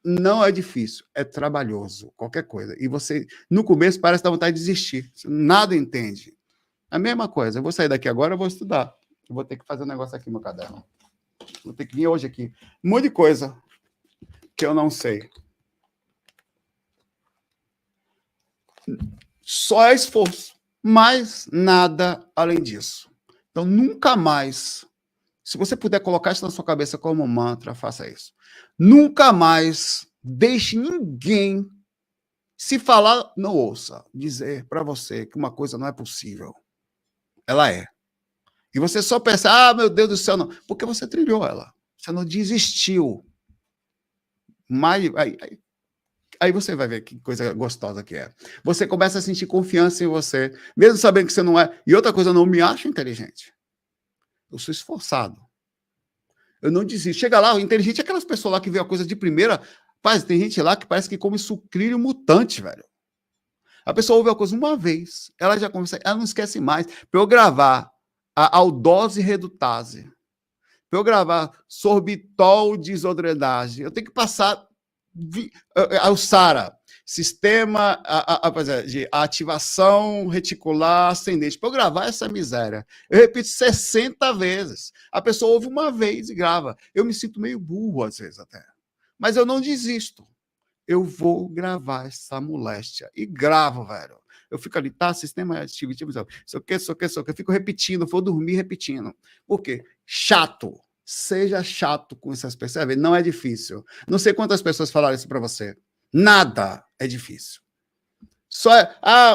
Não é difícil, é trabalhoso, qualquer coisa. E você, no começo, parece dar vontade de desistir. Você nada entende. A mesma coisa. Eu vou sair daqui agora, eu vou estudar. Eu vou ter que fazer um negócio aqui no meu caderno. Vou ter que vir hoje aqui. Um monte de coisa que eu não sei. Só é esforço. Mais nada além disso. Então, nunca mais, se você puder colocar isso na sua cabeça como um mantra, faça isso. Nunca mais deixe ninguém, se falar, não ouça, dizer para você que uma coisa não é possível. Ela é. E você só pensa, meu Deus do céu, não. Porque você trilhou ela. Você não desistiu. Mas aí você vai ver que coisa gostosa que é. Você começa a sentir confiança em você, mesmo sabendo que você não é. E outra coisa, eu não me acho inteligente. Eu sou esforçado. Eu não desisto. Chega lá, o inteligente é aquelas pessoas lá que vê a coisa de primeira. Rapaz, tem gente lá que parece que come sucrilho mutante, velho. A pessoa ouve a coisa uma vez, ela já começa, ela não esquece mais. Para eu gravar a aldose redutase, para eu gravar sorbitol desodrenase, eu tenho que passar ao SARA, Sistema de Ativação Reticular Ascendente. Para eu gravar essa miséria, eu repito 60 vezes. A pessoa ouve uma vez e grava. Eu me sinto meio burro às vezes até. Mas eu não desisto. Eu vou gravar essa moléstia. E gravo, velho. Eu fico ali, tá? Sistema ativo, isso aqui. Eu fico repetindo, vou dormir repetindo. Por quê? Chato. Seja chato com essas pessoas. Não é difícil. Não sei quantas pessoas falaram isso para você. Nada é difícil. Só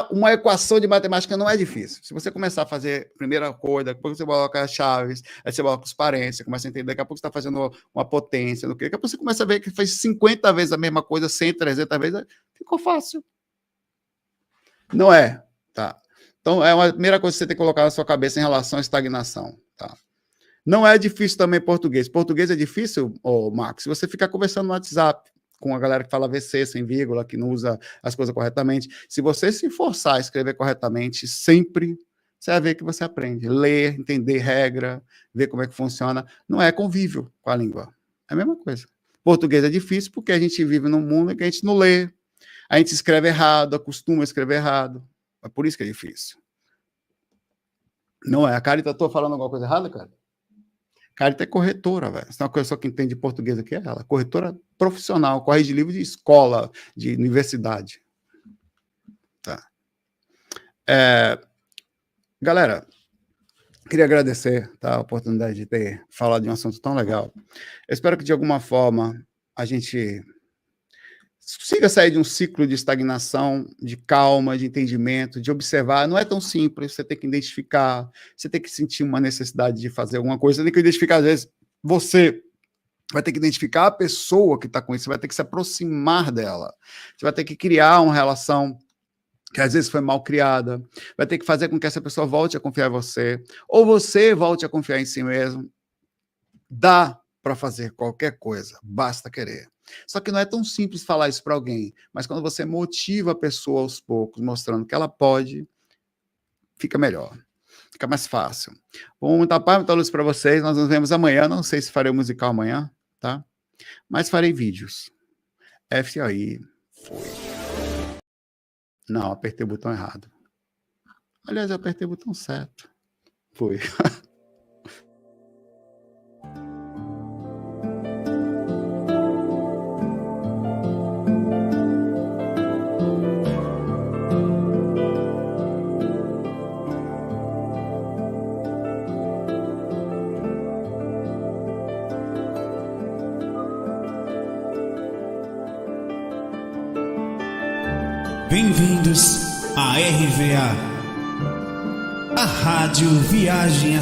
uma equação de matemática não é difícil. Se você começar a fazer a primeira coisa, depois você coloca as chaves, aí você coloca os parênteses, você começa a entender, daqui a pouco você está fazendo uma potência, daqui a pouco você começa a ver que fez 50 vezes a mesma coisa, 100, 300 vezes, ficou fácil. Não é, tá? Então, é a primeira coisa que você tem que colocar na sua cabeça em relação à estagnação, tá? Não é difícil também português. Português é difícil, Max, se você ficar conversando no WhatsApp com a galera que fala VC, sem vírgula, que não usa as coisas corretamente. Se você se forçar a escrever corretamente, sempre você vai ver que você aprende. Ler, entender regra, ver como é que funciona. Não é convívio com a língua. É a mesma coisa. Português é difícil porque a gente vive num mundo em que a gente não lê, a gente escreve errado, acostuma a escrever errado. É por isso que é difícil. Não é. A Carita, estou falando alguma coisa errada, cara? Carita é corretora, velho. Se é uma pessoa que entende português aqui, é ela. Corretora profissional, corrige livro de escola, de universidade. Tá. Galera, queria agradecer, tá, a oportunidade de ter falado de um assunto tão legal. Eu espero que, de alguma forma, a gente consiga sair de um ciclo de estagnação, de calma, de entendimento, de observar. Não é tão simples, você tem que identificar, você tem que sentir uma necessidade de fazer alguma coisa, você tem que identificar, às vezes, você vai ter que identificar a pessoa que está com isso, você vai ter que se aproximar dela, você vai ter que criar uma relação que às vezes foi mal criada, vai ter que fazer com que essa pessoa volte a confiar em você, ou você volte a confiar em si mesmo. Dá para fazer qualquer coisa, basta querer. Só que não é tão simples falar isso para alguém, mas quando você motiva a pessoa aos poucos, mostrando que ela pode, fica melhor, fica mais fácil. Bom, muita paz, muita luz para vocês, nós nos vemos amanhã, não sei se farei o musical amanhã, tá? Mas farei vídeos. FOI, foi. Não, apertei o botão errado. Aliás, eu apertei o botão certo. Foi. Bem-vindos à RVA, a Rádio Viagem